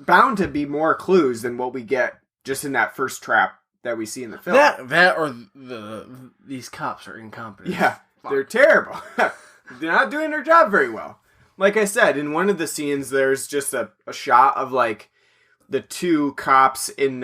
bound to be more clues than what we get just in that first trap that we see in the film. That or these cops are incompetent. Yeah, they're terrible. They're not doing their job very well. Like I said, in one of the scenes, there's just a shot of like the two cops in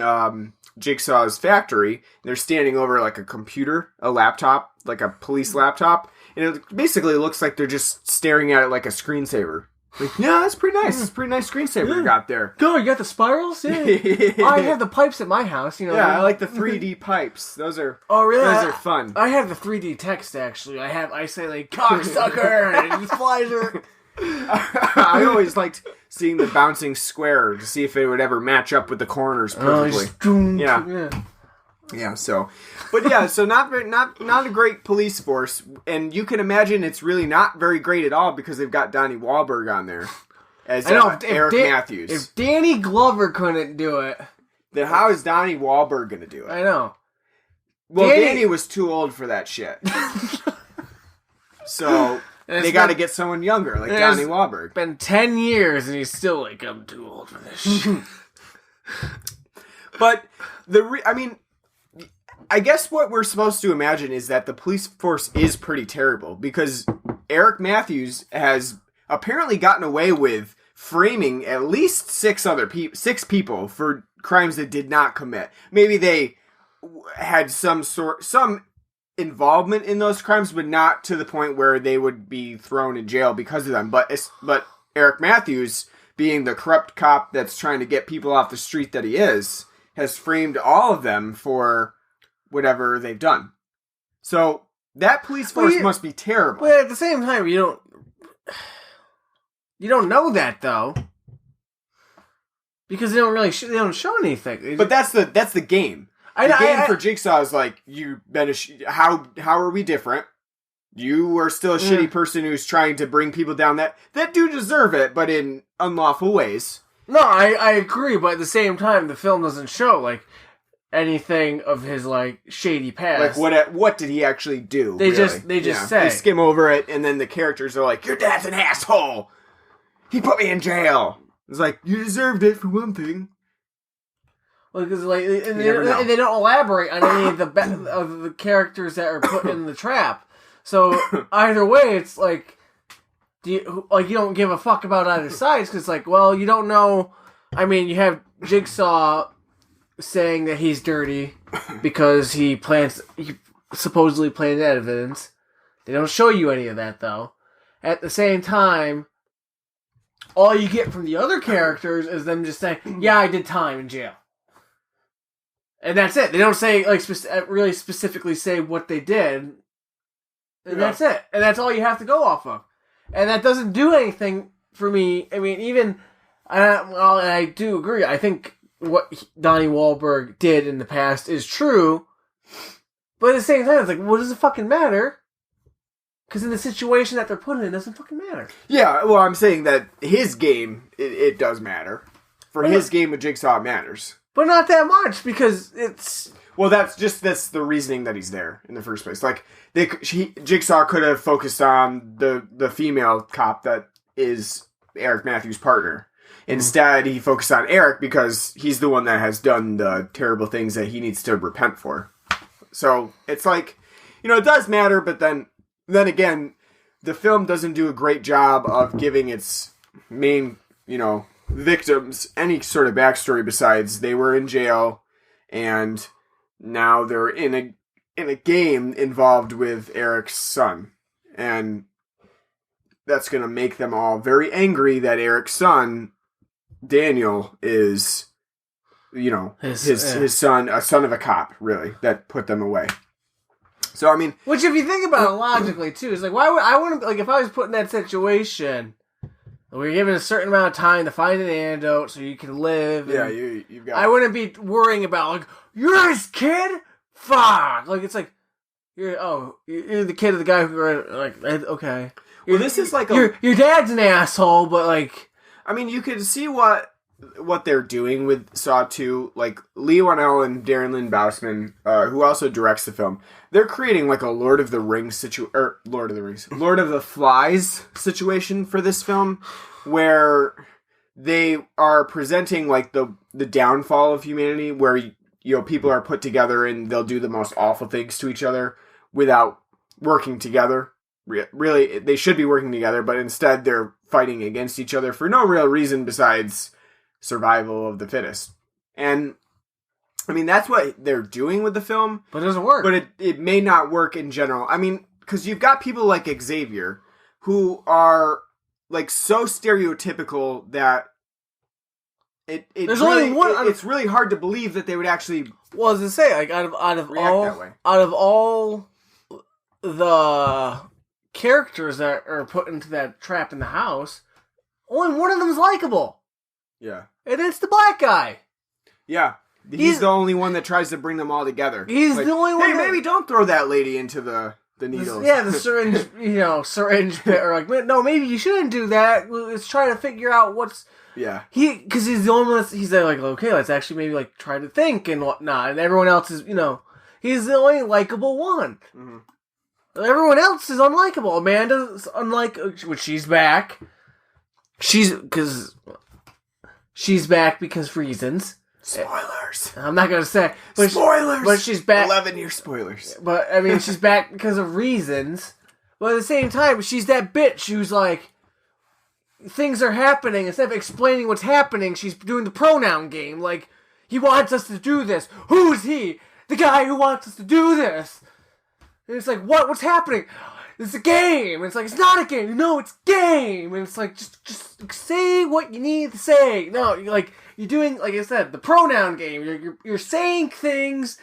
Jigsaw's factory. They're standing over like a computer, a laptop, like a police laptop, and it basically looks like they're just staring at it like a screensaver. Like, yeah, that's pretty nice. It's a pretty nice screensaver you got there. Go, you got the spirals? Yeah. I have the pipes at my house. Yeah, I like the 3D pipes. Those are really? Those are fun. I have the 3D text actually. I say like cocksucker and he flies her. I always liked seeing the bouncing square to see if it would ever match up with the corners perfectly. Yeah. Yeah, so not a great police force, and you can imagine it's really not very great at all because they've got Donnie Wahlberg on there as Eric Matthews. If Danny Glover couldn't do it, then how is Donnie Wahlberg going to do it? I know. Well, Danny was too old for that shit, so they got to get someone younger, like Donnie Wahlberg. It's been 10 years, and he's still like, I'm too old for this shit. But I guess what we're supposed to imagine is that the police force is pretty terrible because Eric Matthews has apparently gotten away with framing at least six people for crimes they did not commit. Maybe they had some involvement in those crimes, but not to the point where they would be thrown in jail because of them. But Eric Matthews, being the corrupt cop that's trying to get people off the street that he is, has framed all of them for whatever they've done. So that police force must be terrible. But at the same time, you don't know that though, because they don't show anything. But that's the game. The game for Jigsaw is like, how are we different? You are still a shitty person who's trying to bring people down that do deserve it, but in unlawful ways. No, I agree, but at the same time, the film doesn't show like anything of his like shady past. Like what did he actually do? They just say, they skim over it, and then the characters are like, "Your dad's an asshole. He put me in jail." It's like, you deserved it for one thing. Well, because and they don't elaborate on any of the characters that are put in the trap. So either way, it's like, you don't give a fuck about either sides because, like, well, you don't know. I mean, you have Jigsaw saying that he's dirty because he supposedly planted evidence. They don't show you any of that though. At the same time, all you get from the other characters is them just saying, "Yeah, I did time in jail," and that's it. They don't say really specifically say what they did, and that's it. And that's all you have to go off of. And that doesn't do anything for me. I mean, even I do agree. I think what Donnie Wahlberg did in the past is true, but at the same time, it's like, what does it fucking matter? Because in the situation that they're put in, it doesn't fucking matter. Yeah, well, I'm saying that his game, it does matter. For his game with Jigsaw, it matters. But not that much, because it's... Well, that's the reasoning that he's there in the first place. Like, Jigsaw could have focused on the female cop that is Eric Matthews' partner. Instead, he focused on Eric because he's the one that has done the terrible things that he needs to repent for. So, it's like, it does matter, but then again, the film doesn't do a great job of giving its main, victims any sort of backstory besides they were in jail and now they're in a game involved with Eric's son. And that's going to make them all very angry that Eric's son, Daniel, is, his son, a son of a cop, really, that put them away. So, I mean... Which, if you think about it logically, too, it's like, why would I want to... Like, if I was put in that situation, we're given a certain amount of time to find an antidote so you can live. Yeah, you've got... I wouldn't be worrying about, like, you're his kid? Fuck! Like, it's like, you're the kid of the guy who... Like, okay. Well, this is like your dad's an asshole, but, like... I mean, you can see what they're doing with Saw 2, like Lee Whannell and Darren Lynn Bousman, who also directs the film, they're creating like a Lord of the Flies situation for this film, where they are presenting like the downfall of humanity, where people are put together and they'll do the most awful things to each other without working together. Really, they should be working together, but instead they're fighting against each other for no real reason besides survival of the fittest. And I mean, that's what they're doing with the film. But it doesn't work. But it may not work in general. I mean, because you've got people like Xavier who are like so stereotypical that it's really hard to believe that they would actually... Well, as I say, like out of all the characters that are put into that trap in the house, only one of them is likable. Yeah. And it's the black guy. Yeah. He's the only one that tries to bring them all together. He's the only one. Hey, maybe don't throw that lady into the needles. Yeah, the syringe, syringe bit. Or like, no, maybe you shouldn't do that. Let's try to figure out what's. Yeah. Because he's the only one. He's like, okay, let's actually maybe like try to think and whatnot. And everyone else is, he's the only likable one. Mm-hmm. Everyone else is unlikable. Amanda's which she's back. She's back because reasons. Spoilers. I'm not gonna say spoilers. But she's back. 11-year spoilers. But I mean, she's back because of reasons. But at the same time, she's that bitch who's like, things are happening. Instead of explaining what's happening, she's doing the pronoun game. Like, he wants us to do this. Who's he? The guy who wants us to do this. And it's like, what's happening? It's a game. And it's like, it's not a game. No, it's game. And it's like, just say what you need to say. No, you're doing, like I said, the pronoun game. You're saying things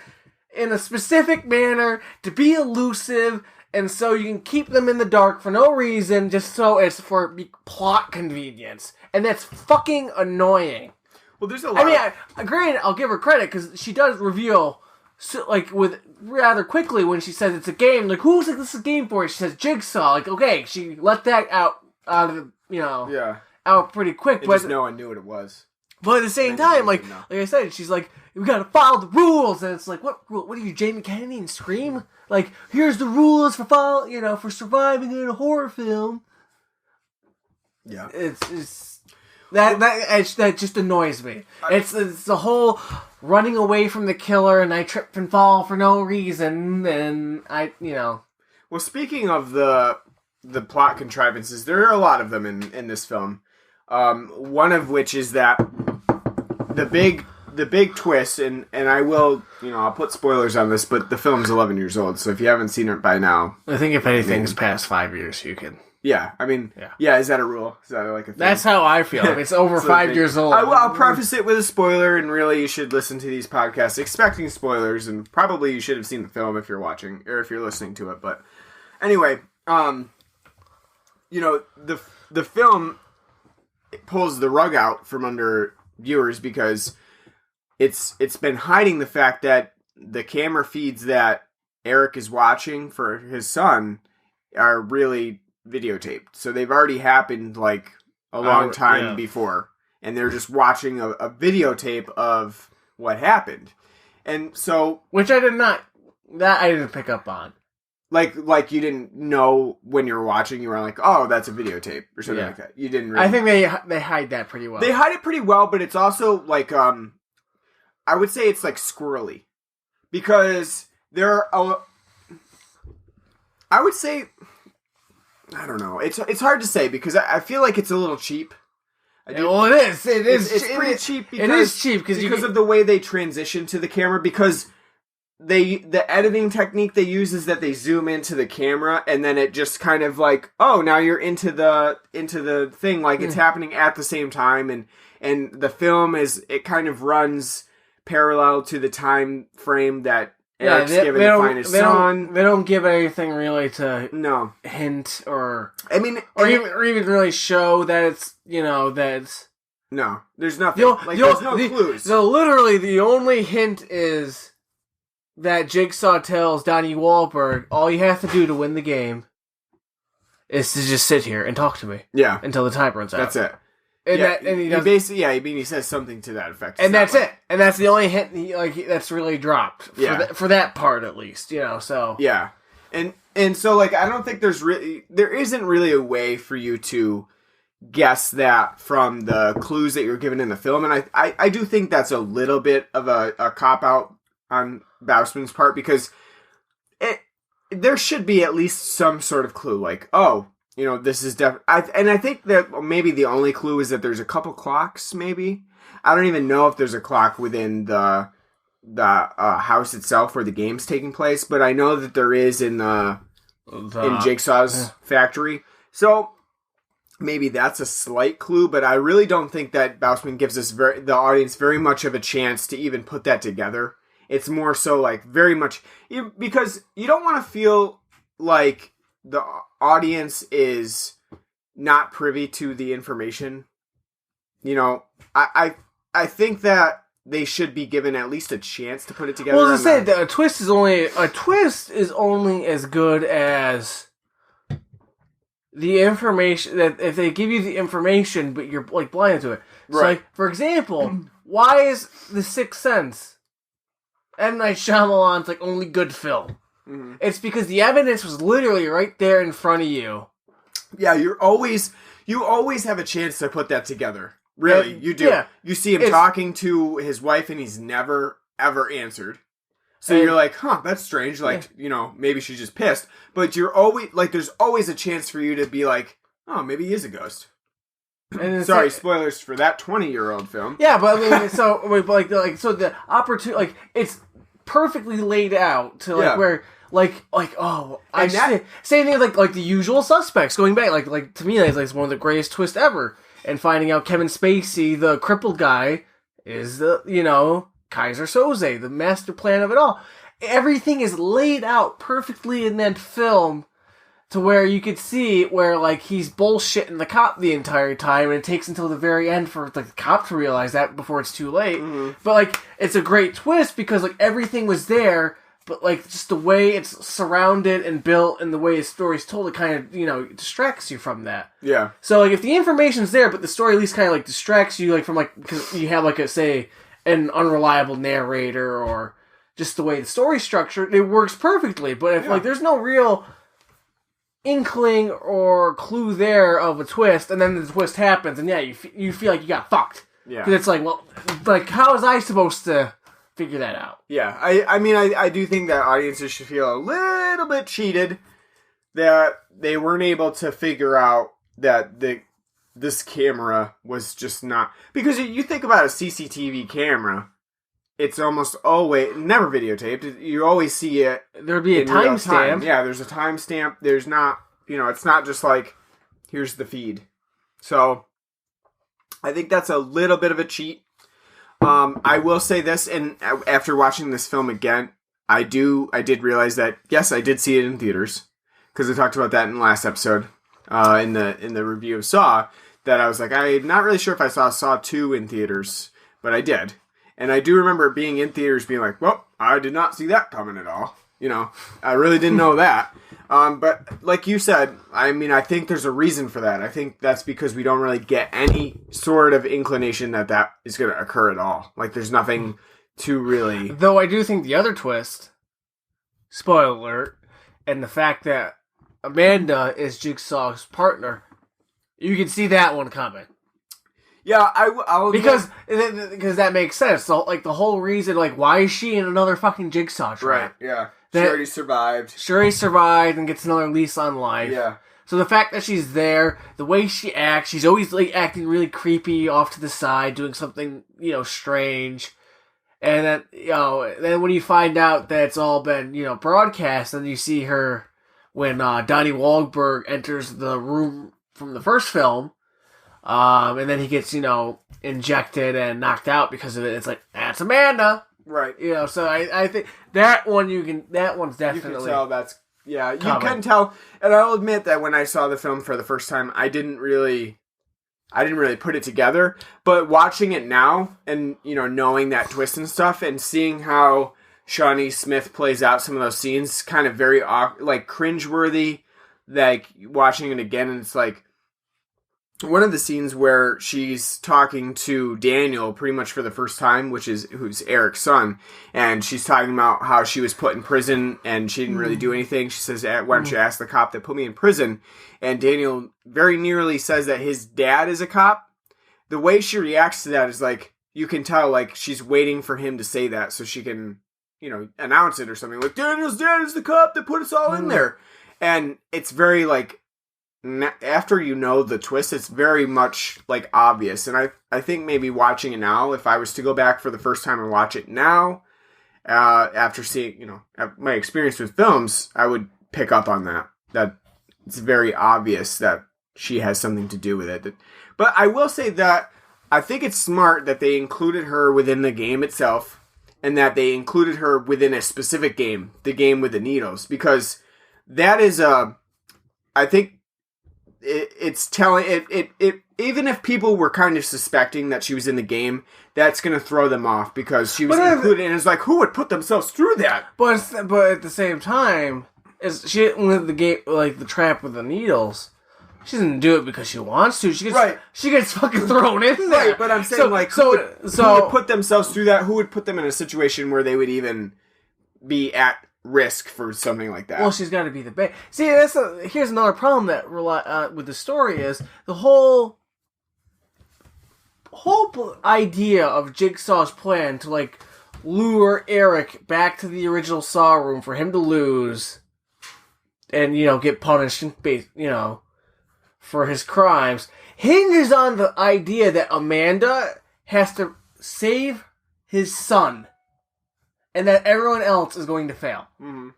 in a specific manner to be elusive, and so you can keep them in the dark for no reason, just so it's for plot convenience. And that's fucking annoying. Well, there's a lot. I mean, granted, I'll give her credit, because she does reveal, with rather quickly when she says it's a game. Like, who's like, this is a game for? She says Jigsaw. Like, okay, she let that out of the, out pretty quick. But no one knew what it was. But at the same time, like I said, she's like, we gotta follow the rules, and it's like, what are you, Jamie Kennedy and Scream? Like, here's the rules for for surviving in a horror film. Yeah, it's that just annoys me. It's the whole running away from the killer, and I trip and fall for no reason, and Well, speaking of the plot contrivances, there are a lot of them in this film. One of which is that the big twist, and I will, I'll put spoilers on this, but the film's 11 years old, so if you haven't seen it by now, I think if anything's past 5 years, you can. Yeah, I mean, yeah, is that a rule? Is that like a thing? That's how I feel. If it's over 5 years old. I'll preface it with a spoiler, and really you should listen to these podcasts expecting spoilers, and probably you should have seen the film if you're watching, or if you're listening to it, but anyway, the film pulls the rug out from under viewers because it's been hiding the fact that the camera feeds that Eric is watching for his son are really videotaped. So they've already happened like a long time before, and they're just watching a videotape of what happened. And so, which I didn't pick up on. Like you didn't know when you were watching, you were like, oh, that's a videotape or something like that. You didn't really... I think they hide that pretty well. They hide it pretty well, but it's also like, I would say it's like squirrely. Because there are, I would say, I don't know. It's hard to say because I feel like it's a little cheap. Well, it is. It's pretty cheap because, it is cheap because of the way they transition to the camera, because the editing technique they use is that they zoom into the camera and then it just kind of like, oh, now you're into the thing, like it's happening at the same time, and the film it kind of runs parallel to the time frame that Eric's given to find his son. They don't give anything really to hint or even really show that it's that it's no. There's nothing. There's no clues. So literally the only hint is that Jigsaw tells Donnie Wahlberg, all you have to do to win the game is to just sit here and talk to me. Yeah. Until the time runs out. That's it. And he says something to that effect. And that's it. And that's the only hint that's really dropped. For that part, at least. So. Yeah. And so, I don't think there isn't really a way for you to guess that from the clues that you're given in the film. And I do think that's a little bit of a cop-out on Bousman's part, because there should be at least some sort of clue, like, oh, this is and I think that maybe the only clue is that there's a couple clocks, maybe. I don't even know if there's a clock within the house itself where the game's taking place, but I know that there is in Jigsaw's factory. So maybe that's a slight clue, but I really don't think that Bousman gives us the audience very much of a chance to even put that together. It's more so very much because you don't want to feel like the audience is not privy to the information. I think that they should be given at least a chance to put it together. Well, as I said, a twist is only as good as the information that if they give you the information, but you're like blind to it. So, Right. like, for example, why is The Sixth Sense M. Night Shyamalan's like only good film? Mhm. It's because the evidence was literally right there in front of you. Yeah, you always have a chance to put that together. Really, you do. Yeah. You see him talking to his wife, and he's never ever answered. So And- you're like, huh, that's strange. Like, maybe she's just pissed. But you're always like, there's always a chance for you to be like, oh, maybe he is a ghost. And it's Sorry, like- spoilers for that 20-year-old film. Yeah, but I mean, so the opportunity, like, it's perfectly laid out to like Yeah. where same that- thing like The Usual Suspects going back like to me that's like one of the greatest twists ever, and finding out Kevin Spacey, the crippled guy, is the Kaiser Soze, the master plan of it all. Everything is laid out perfectly in that film to where you could see where like he's bullshitting the cop the entire time, and it takes until the very end for like, the cop to realize that before it's too late. Mm-hmm. But like it's a great twist because like everything was there, but like just the way it's surrounded and built and the way the story's told, it kind of distracts you from that. Yeah. So like if the information's there, but the story at least kind of like distracts you like from like because you have like an unreliable narrator or just the way the story's structured, it works perfectly. But if like there's no real inkling or clue there of a twist, and then the twist happens, and you feel like you got fucked. Yeah. Because it's like, well, like how was I supposed to figure that out? Yeah, I mean, I do think that audiences should feel a little bit cheated that they weren't able to figure out that this camera was just not... Because you think about a CCTV camera, it's almost always... Never videotaped. You always see it... There'd be a in real time. timestamp. Yeah, there's a timestamp. There's not... it's not just like, here's the feed. So, I think that's a little bit of a cheat. I will say this, and after watching this film again, I did realize that, yes, I did see it in theaters, because I talked about that in the last episode, in the review of Saw, that I was like, I'm not really sure if I saw Saw 2 in theaters, but I did. And I do remember being in theaters being like, well, I did not see that coming at all. I really didn't know that. But like you said, I mean, I think there's a reason for that. I think that's because we don't really get any sort of inclination that is going to occur at all. Like, there's nothing to really... Though I do think the other twist, spoiler alert, and the fact that Amanda is Jigsaw's partner, you can see that one coming. Yeah, I'll Because that makes sense. So, like, the whole reason, like, why is she in another fucking Jigsaw trap? Right, yeah. That- She already survived. Sure, he survived and gets another lease on life. Yeah. So the fact that she's there, the way she acts, she's always like acting really creepy off to the side, doing something, strange. And then, then when you find out that it's all been, broadcast, and you see her when Donnie Wahlberg enters the room from the first film, and then he gets, injected and knocked out because of it. It's like, that's Amanda. Right. So I think that one's definitely... You can tell that's... Yeah, you coming. can tell. And I'll admit that when I saw the film for the first time, I didn't really put it together. But watching it now and, knowing that twist and stuff and seeing how Shawnee Smith plays out some of those scenes, kind of very, like, cringeworthy. Like, watching it again, and it's like... One of the scenes where she's talking to Daniel pretty much for the first time, who's Eric's son, and she's talking about how she was put in prison and she didn't really do anything. She says, why don't you ask the cop that put me in prison? And Daniel very nearly says that his dad is a cop. The way she reacts to that is like, you can tell, like, she's waiting for him to say that so she can, announce it or something. Like, Daniel's dad is the cop that put us all in there. And it's very, like, after the twist, it's very much like obvious. And I think maybe watching it now, if I was to go back for the first time and watch it now, after seeing, my experience with films, I would pick up on that it's very obvious that she has something to do with it. But I will say that I think it's smart that they included her within the game itself, and that they included her within a specific game, the game with the needles, because that is I think it's telling it even if people were kind of suspecting that she was in the game, that's going to throw them off because she was included, and it's like, who would put themselves through that? But at the same time, is she with the game, like the trap with the needles? She doesn't do it because she wants to. She gets fucking thrown in there. Right, but I'm saying who would put themselves through that? Who would put them in a situation where they would even be at risk for something like that? Well, she's got to be the bait. See, here's another problem that with the story is the whole idea of Jigsaw's plan to like lure Eric back to the original Saw room for him to lose and get punished and for his crimes hinges on the idea that Amanda has to save his son and that everyone else is going to fail. Mm-hmm.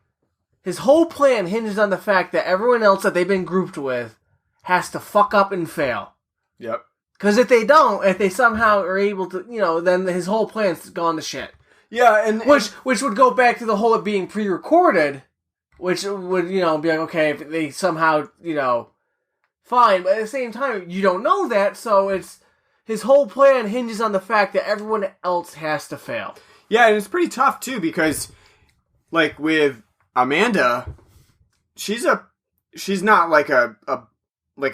His whole plan hinges on the fact that everyone else that they've been grouped with has to fuck up and fail. Yep. Because if they somehow are able to, then his whole plan's gone to shit. Yeah, and which would go back to the whole it being pre-recorded, which would, be like, okay, if they somehow, fine, but at the same time, you don't know that, so it's his whole plan hinges on the fact that everyone else has to fail. Yeah, and it's pretty tough too because, like with Amanda, she's not like a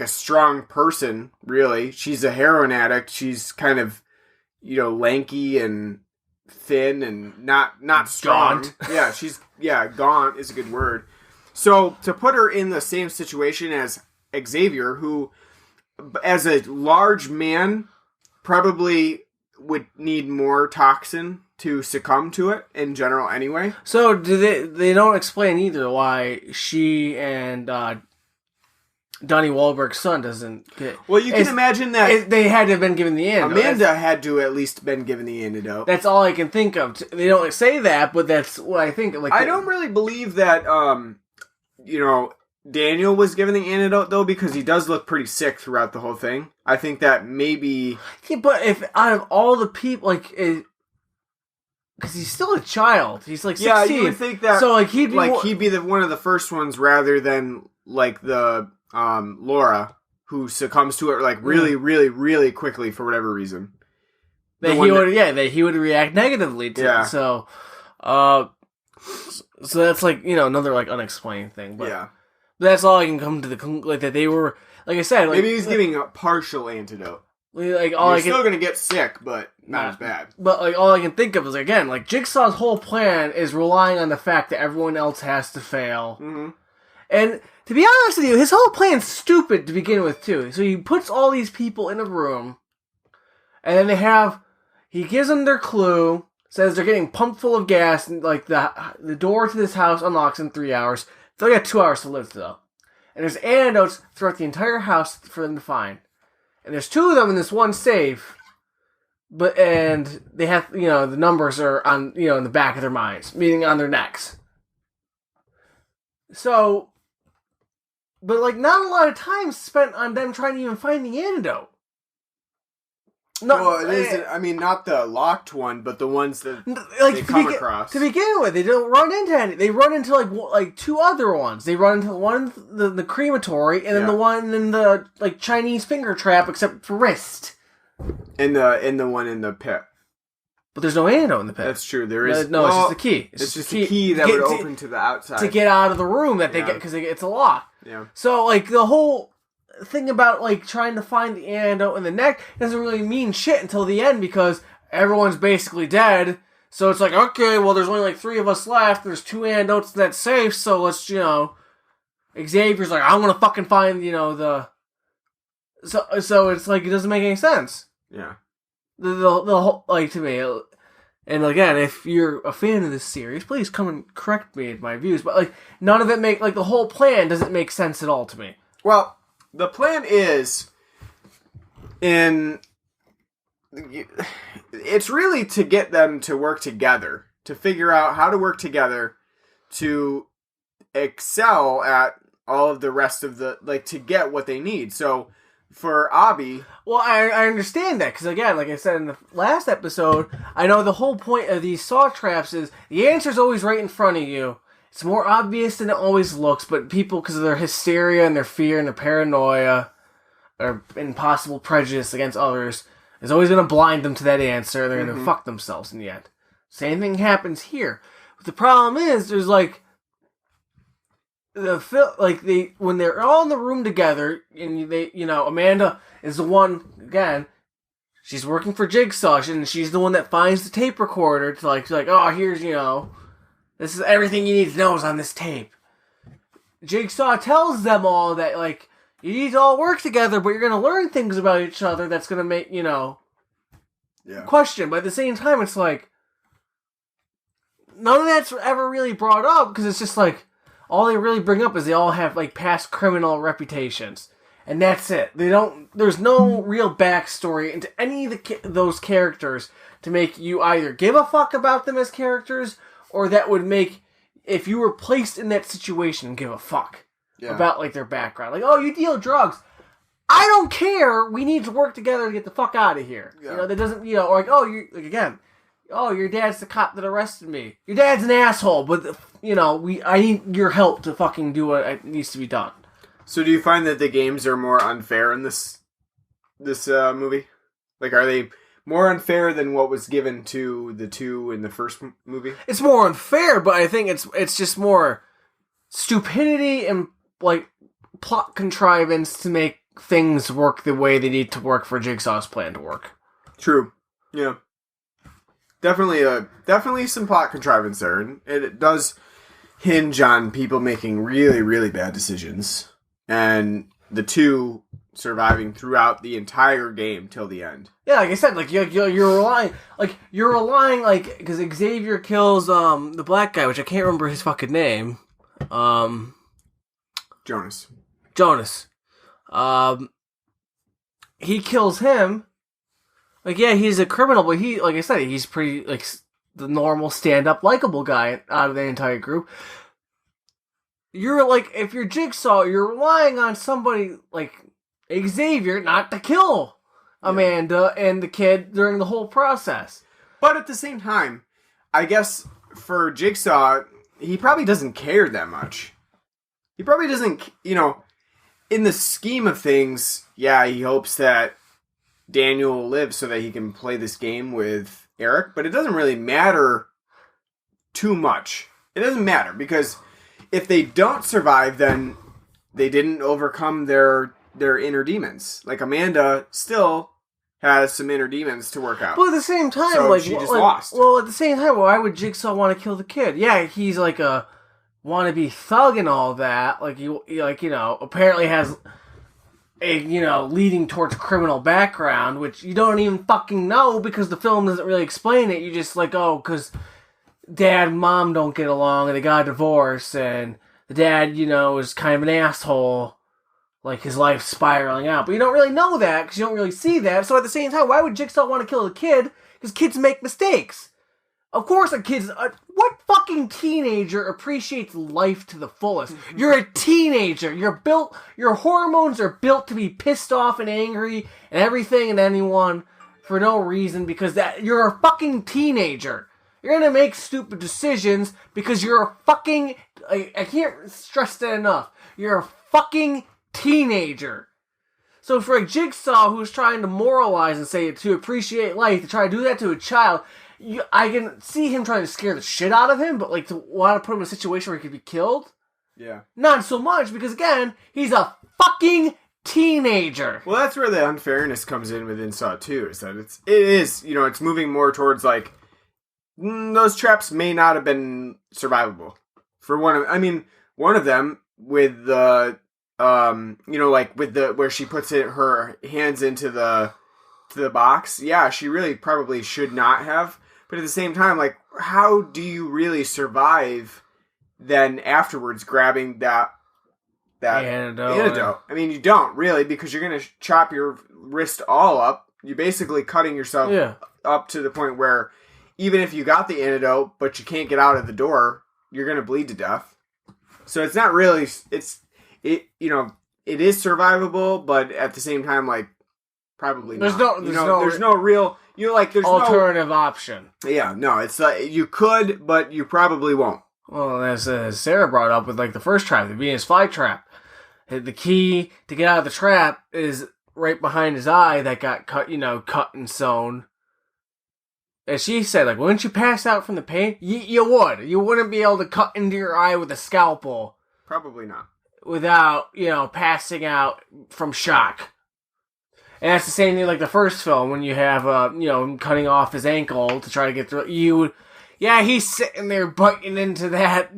strong person really. She's a heroin addict. She's kind of lanky and thin and not strong. Gaunt. Gaunt is a good word. So to put her in the same situation as Xavier, who as a large man probably would need more toxin to succumb to it in general anyway. So do they don't explain either why she and Donnie Wahlberg's son doesn't get... Well, you can imagine that... They had to have been given the antidote. Amanda had to at least been given the antidote. That's all I can think of. They don't say that, but that's what I think. I don't really believe that, Daniel was given the antidote, though, because he does look pretty sick throughout the whole thing. I think that maybe... Yeah, but if out of all the people, because he's still a child. He's like 16. Yeah, you would think that... So, he'd be one of the first ones rather than, the... Laura, who succumbs to it really, really, really quickly for whatever reason. That he would react negatively to. Yeah. So that's another unexplained thing. But yeah, that's all I can come to the that they were I said. Maybe he's giving a partial antidote. You're still gonna get sick, but not as bad. But all I can think of is again Jigsaw's whole plan is relying on the fact that everyone else has to fail. Mm-hmm. And to be honest with you, his whole plan's stupid to begin with, too. So he puts all these people in a room, and then he gives them their clue, says they're getting pumped full of gas, and the door to this house unlocks in 3 hours. They got 2 hours to live, though. And there's antidotes throughout the entire house for them to find. And there's 2 of them in this one safe, and they have, the numbers are on, in the back of their minds, meaning on their necks. So... But, not a lot of time spent on them trying to even find the antidote. Well, it isn't, not the locked one, but the ones that they come across. To begin with, they don't run into any. They run into, 2 other ones. They run into one in the crematory, and then the one in the, Chinese finger trap, except for wrist. And the one in the pit. But there's no antidote in the pit. That's true. There is. No, it's just a key. It's just a key that would open to the outside. To get out of the room that they get, because it's a lock. Yeah. So, the whole thing about, trying to find the antidote in the neck doesn't really mean shit until the end, because everyone's basically dead. So it's okay, well, there's only, 3 of us left. There's 2 antidotes in that safe, so let's, Xavier's I'm gonna fucking find, the... So it's, it doesn't make any sense. Yeah. The whole, to me, and again, if you're a fan of this series, please come and correct me in my views, but, none of it the whole plan doesn't make sense at all to me. Well, the plan is, it's really to get them to work together, to figure out how to work together to excel at all of the rest of to get what they need. So, for Abby... Well, I understand that, because again, like I said in the last episode, I know the whole point of these saw traps is the answer's always right in front of you, it's more obvious than it always looks, but people, because of their hysteria and their fear and their paranoia or impossible prejudice against others, is always going to blind them to that answer. They're going to fuck themselves in the end. Same thing happens here. But the problem is, there's like when they're all in the room together, and Amanda is the one again. She's working for Jigsaw, and she's the one that finds the tape recorder to like, oh, here's this is everything you need to know is on this tape. Jigsaw tells them all that like you need to all work together, but you're gonna learn things about each other that's gonna make question. But at the same time, it's like none of that's ever really brought up because it's just like all they really bring up is they all have like past criminal reputations, and that's it. There's no real backstory into any of those characters to make you either give a fuck about them as characters, or that would make, if you were placed in that situation, give a fuck about like their background. Like, oh, you deal drugs. I don't care. We need to work together to get the fuck out of here. Yeah. That doesn't, or like, oh, you like again. Oh, your dad's the cop that arrested me. Your dad's an asshole, but I need your help to fucking do what needs to be done. So, do you find that the games are more unfair in this movie? Like, are they more unfair than what was given to the two in the first movie? It's more unfair, but I think it's just more stupidity and like plot contrivance to make things work the way they need to work for Jigsaw's plan to work. True. Yeah. Definitely some plot contrivance there, and it does hinge on people making really, really bad decisions, and the two surviving throughout the entire game till the end. Yeah, like I said, like you're relying, because Xavier kills the black guy, which I can't remember his fucking name, Jonas. He kills him. Like, yeah, he's a criminal, but he, like I said, he's pretty, like, the normal stand-up, likable guy out of the entire group. You're, like, if you're Jigsaw, you're relying on somebody like Xavier not to kill Amanda and the kid during the whole process. But at the same time, I guess for Jigsaw, he probably doesn't care that much. He probably doesn't, in the scheme of things, yeah, he hopes that Daniel will live so that he can play this game with Eric, but it doesn't really matter too much. It doesn't matter, because if they don't survive, then they didn't overcome their inner demons. Like, Amanda still has some inner demons to work out. But at the same time, so she just lost. Well, at the same time, why would Jigsaw want to kill the kid? Yeah, he's like a wannabe thug and all that. Like, apparently has a, leading towards criminal background, which you don't even fucking know because the film doesn't really explain it. You just like, oh, because dad and mom don't get along and they got a divorce, and the dad, is kind of an asshole. Like, his life's spiraling out. But you don't really know that because you don't really see that. So at the same time, why would Jigsaw want to kill the kid? Because kids make mistakes. Of course what fucking teenager appreciates life to the fullest? You're a teenager. Your hormones are built to be pissed off and angry and everything and anyone for no reason because you're a fucking teenager. You're gonna make stupid decisions because you're a fucking, I can't stress that enough. You're a fucking teenager. So for a Jigsaw who's trying to moralize and say to appreciate life, to try to do that to a child, I can see him trying to scare the shit out of him, but like to want to put him in a situation where he could be killed? Yeah. Not so much, because again, he's a fucking teenager. Well, that's where the unfairness comes in within Saw 2, is that it is, it's moving more towards like, those traps may not have been survivable. For one of them with the, where she puts her hands into the box, yeah, she really probably should not have. But at the same time, like, how do you really survive then afterwards grabbing that antidote? I mean, you don't really, because you're going to chop your wrist all up. You're basically cutting yourself up to the point where even if you got the antidote, but you can't get out of the door, you're going to bleed to death. So it's not really, it is survivable, but at the same time, like, probably there's not. There's no real, there's alternative option. Yeah, no, it's like, you could, but you probably won't. Well, as Sarah brought up with like the first trap, the Venus flytrap, the key to get out of the trap is right behind his eye that got cut and sewn. As she said, like, wouldn't you pass out from the pain? You would. You wouldn't be able to cut into your eye with a scalpel. Probably not. Without, passing out from shock. And that's the same thing like the first film when you have, him cutting off his ankle to try to get through. He's sitting there biting into that,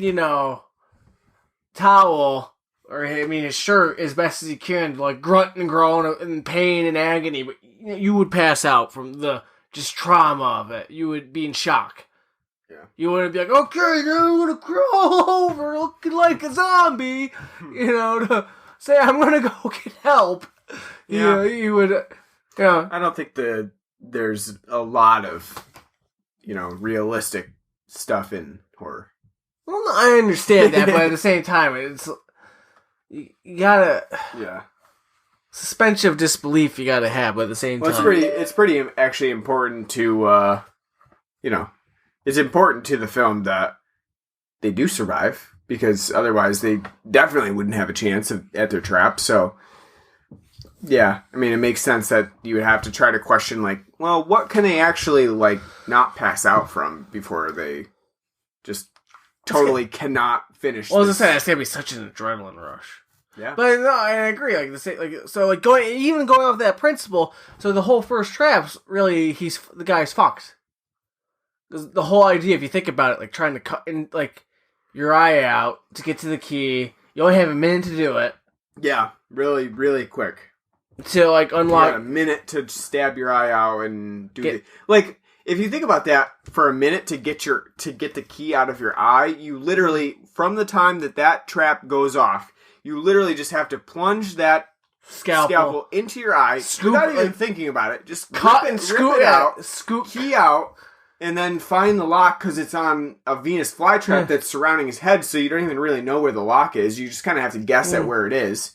towel, or, his shirt as best as he can, like, grunt and groan in pain and agony, but you would pass out from the just trauma of it. You would be in shock. Yeah. You wouldn't be like, okay, now I'm gonna crawl over looking like a zombie, to say I'm gonna go get help. Yeah. You would, I don't think there's a lot of, realistic stuff in horror. Well, no, I understand that, but at the same time, it's, you gotta, suspension of disbelief you gotta have, but at the same time. It's pretty actually important to, it's important to the film that they do survive, because otherwise they definitely wouldn't have a chance at their trap, so. Yeah, it makes sense that you would have to try to question, like, well, what can they actually, like, not pass out from before they just totally cannot finish Well, this. as I said, it's gonna be such an adrenaline rush. Yeah. But no, I agree. Going off that principle, so the whole first trap's really, the guy's fucked. The whole idea, if you think about it, like, trying to cut in, like, your eye out to get to the key, you only have a minute to do it. Yeah, really, really quick. To, like, unlock... You got a minute to stab your eye out and do like, if you think about that, for a minute to get the key out of your eye, you literally, from the time that trap goes off, you literally just have to plunge that scalpel into your eye without even thinking about it. Just cut rip and scoop it out, scoop key out, and then find the lock because it's on a Venus flytrap that's surrounding his head, so you don't even really know where the lock is. You just kind of have to guess at where it is.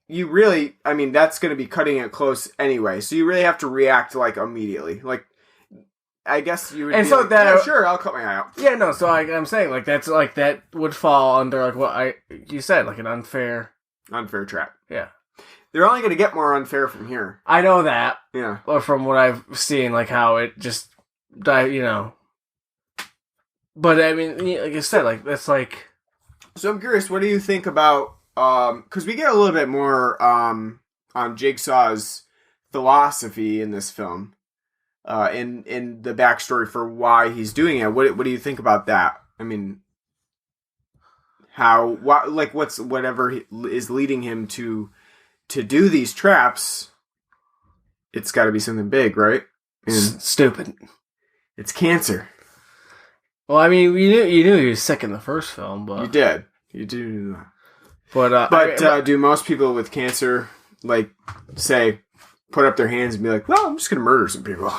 You really, that's going to be cutting it close anyway, so you really have to react, like, immediately. Like, I guess you would sure, I'll cut my eye out. Yeah, no, so I'm saying, like, that's, like, that would fall under, like, what you said, like, an unfair trap. Yeah. They're only going to get more unfair from here. I know that. Yeah. Or from what I've seen, like, how it just, But, like I said, like, that's, like... So I'm curious, what do you think about... because we get a little bit more on Jigsaw's philosophy in this film, in the backstory for why he's doing it. What do you think about that? Whatever is leading him to do these traps? It's got to be something big, right? Stupid. It's cancer. Well, you knew he was sick in the first film, but you did. You do. But do most people with cancer, like, say, put up their hands and be like, well, I'm just going to murder some people?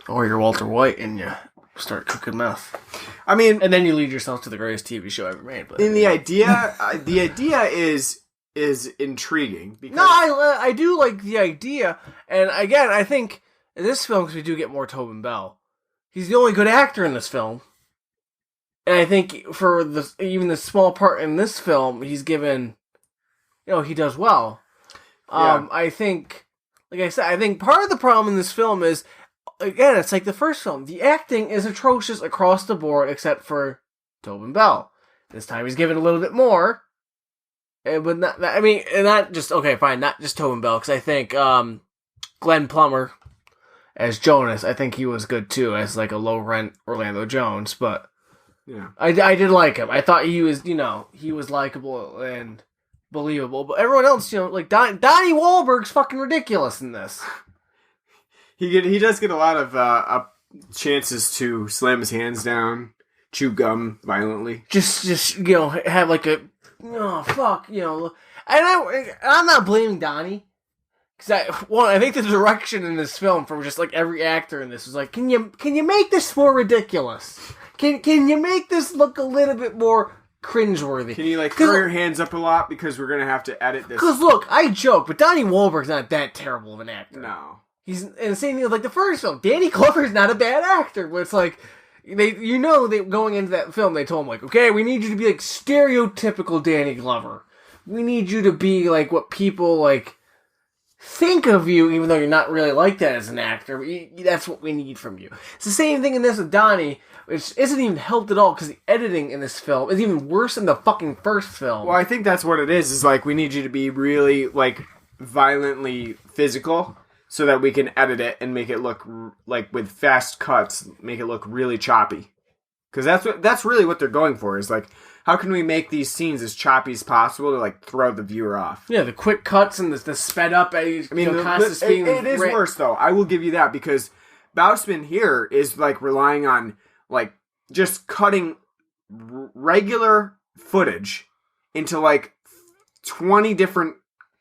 Or you're Walter White and you start cooking meth. And then you lead yourself to the greatest TV show ever made. But, the idea is intriguing. Because... No, I do like the idea. And again, I think in this film, because we do get more Tobin Bell, he's the only good actor in this film. And I think for even the small part in this film, he's given, he does well. Yeah. I think, like I said, part of the problem in this film is, again, it's like the first film. The acting is atrocious across the board, except for Tobin Bell. This time he's given a little bit more. But not just Tobin Bell, because I think Glenn Plummer as Jonas, I think he was good too, as like a low-rent Orlando Jones, but... Yeah, I did like him. I thought he was, he was likable and believable. But everyone else, like Donnie Wahlberg's fucking ridiculous in this. He does get a lot of chances to slam his hands down, chew gum violently. Just have like a fuck, And I'm not blaming Donnie. Because I think the direction in this film from just like every actor in this was like, can you make this more ridiculous? Can you make this look a little bit more cringeworthy? Can you throw your hands up a lot because we're gonna have to edit this? Because look, I joke, but Donnie Wahlberg's not that terrible of an actor. No, he's and the same thing with like the first film. Danny Glover's not a bad actor, but it's like, they going into that film, they told him, like, okay, we need you to be, like, stereotypical Danny Glover. We need you to be, like, what people, like, think of you, even though you're not really like that as an actor. That's what we need from you. It's the same thing in this with Donnie, which isn't even helped at all, because the editing in this film is even worse than the fucking first film. Well, I think that's what it is like, we need you to be really, like, violently physical, so that we can edit it and make it look, like, with fast cuts, make it look really choppy. Because that's really what they're going for, is, like, how can we make these scenes as choppy as possible to, like, throw the viewer off? Yeah, the quick cuts and the sped up. It is worse, though. I will give you that, because Bousman here is, like, relying on, like, just cutting regular footage into, like, 20 different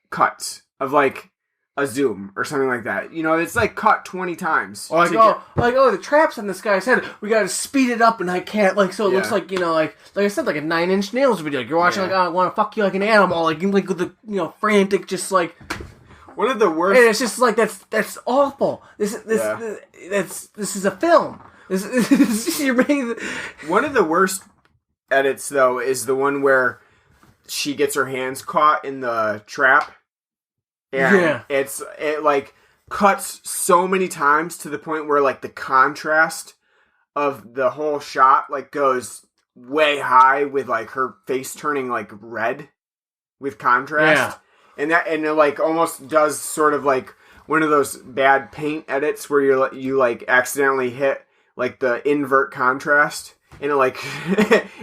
cuts of, like, a zoom or something like that. You know, it's like cut 20 times. Or the traps on this guy's head. We gotta speed it up, and I can't. Like, so it looks like, you know, like I said, like a 9 Inch Nails video. Like, you're watching, like, I want to fuck you like an animal. Like with the, you know, frantic, just like. One of the worst. And it's just like that's awful. This is a film. You're making. One of the worst edits, though, is the one where she gets her hands caught in the trap. And it like cuts so many times to the point where, like, the contrast of the whole shot, like, goes way high with, like, her face turning, like, red with contrast. And it like almost does sort of like one of those bad paint edits where you like accidentally hit like the invert contrast. And it, like,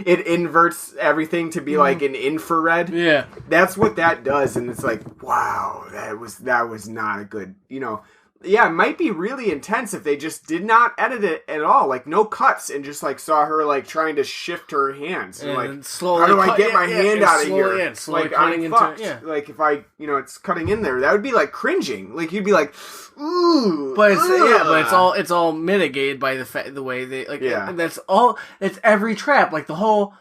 it inverts everything to be, like, an infrared. Yeah. That's what that does, and it's like, wow, that was not a good, you know. Yeah, it might be really intense if they just did not edit it at all. Like, no cuts, and just, like, saw her, like, trying to shift her hands. And like, how do I get my hand out of here? Yeah, slowly like, cutting into, like, if I, you know, it's cutting in there, that would be, like, cringing. Like, you'd be like, ooh. But it's all mitigated by the way they, like, that's every trap. Like, the whole,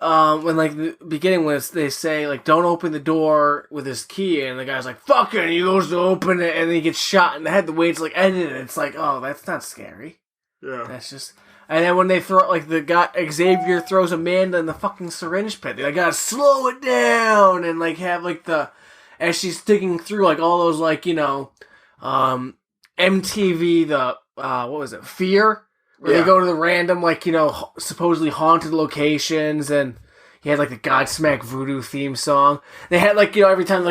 when, like, the beginning was, they say, like, don't open the door with his key, and the guy's like, fuck it, and he goes to open it, and then he gets shot in the head. The way it's, like, edited, it's like, oh, that's not scary. Yeah. That's just, and then when they throw, like, the guy, Xavier throws Amanda in the fucking syringe pit, they gotta slow it down, and, like, have, like, as she's digging through, like, all those, like, you know, MTV, what was it, Fear? Where they go to the random, like, you know, supposedly haunted locations, and he had, like, the Godsmack Voodoo theme song. They had, like, you know, every time,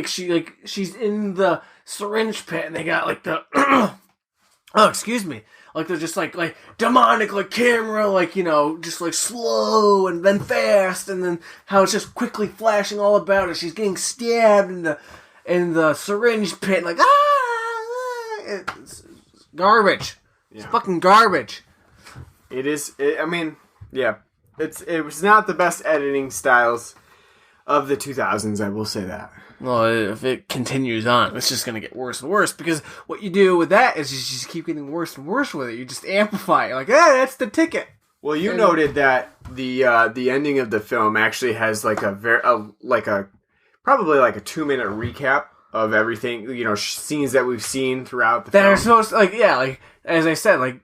she's in the syringe pit, and they got, like, the, oh, excuse me, like, they're just, like, demonic, like, camera, like, you know, just, like, slow, and then fast, and then how it's just quickly flashing all about her. She's getting stabbed in the syringe pit, like, it's garbage. It's fucking garbage. It is. I mean, yeah. It was not the best editing styles of the 2000s, I will say that. Well, if it continues on, it's just going to get worse and worse, because what you do with that is you just keep getting worse and worse with it. You just amplify it. Like, that's the ticket. Well, you noted that the ending of the film actually has like probably like a 2-minute recap of everything, you know, scenes that we've seen throughout the film. That are supposed to, like, yeah, like, as I said, like,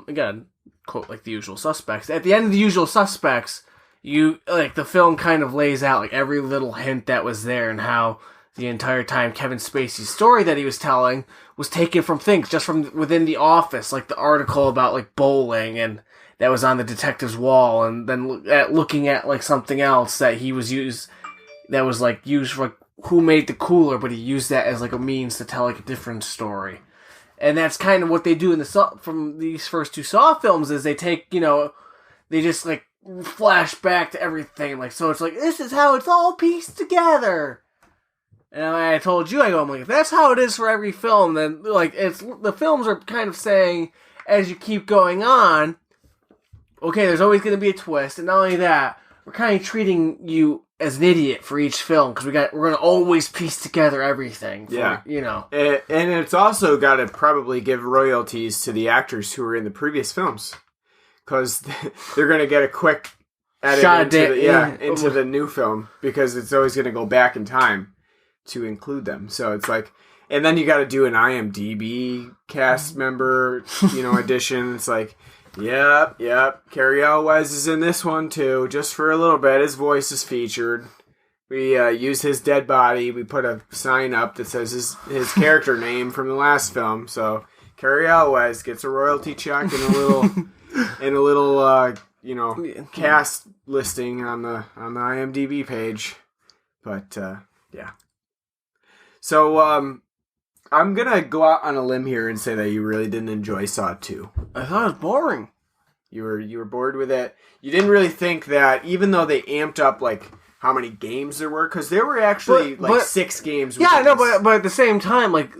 again, quote, like, The Usual Suspects. At the end of The Usual Suspects, the film kind of lays out, like, every little hint that was there, and how the entire time Kevin Spacey's story that he was telling was taken from things just from within the office, like the article about, like, bowling, and that was on the detective's wall, and then looking at, like, something else that he was used for, like, who made the cooler, but he used that as, like, a means to tell, like, a different story. And that's kind of what they do from these first two Saw films, is they take, you know, they just, like, flash back to everything. Like, so it's like, this is how it's all pieced together. And I told you, I'm like, if that's how it is for every film, then, like, the films are kind of saying, as you keep going on, okay, there's always going to be a twist, and not only that, we're kind of treating you as an idiot for each film, because we're going to always piece together everything. You know. And it's also got to probably give royalties to the actors who were in the previous films, because they're going to get a quick edit into the new film, because it's always going to go back in time to include them. So it's like, and then you got to do an IMDb cast member, you know, edition. It's like, Yep. Cary Elwes is in this one too, just for a little bit. His voice is featured. We use his dead body. We put a sign up that says his character name from the last film. So Cary Elwes gets a royalty check and a little cast listing on the IMDb page. But yeah. So I'm gonna go out on a limb here and say that you really didn't enjoy Saw 2. I thought it was boring. You were bored with it. You didn't really think that, even though they amped up like how many games there were, because there were actually 6 games. Yeah, no, but at the same time, like,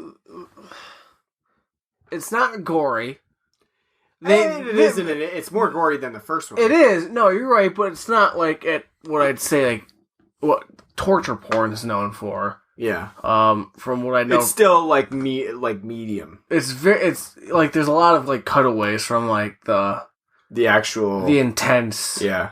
it's not gory. It's more gory than the first one. It is. No, you're right, but it's not like at what I'd say like what torture porn is known for. Yeah. From what I know, it's still like medium. It's like there's a lot of like cutaways from like the intense. Yeah.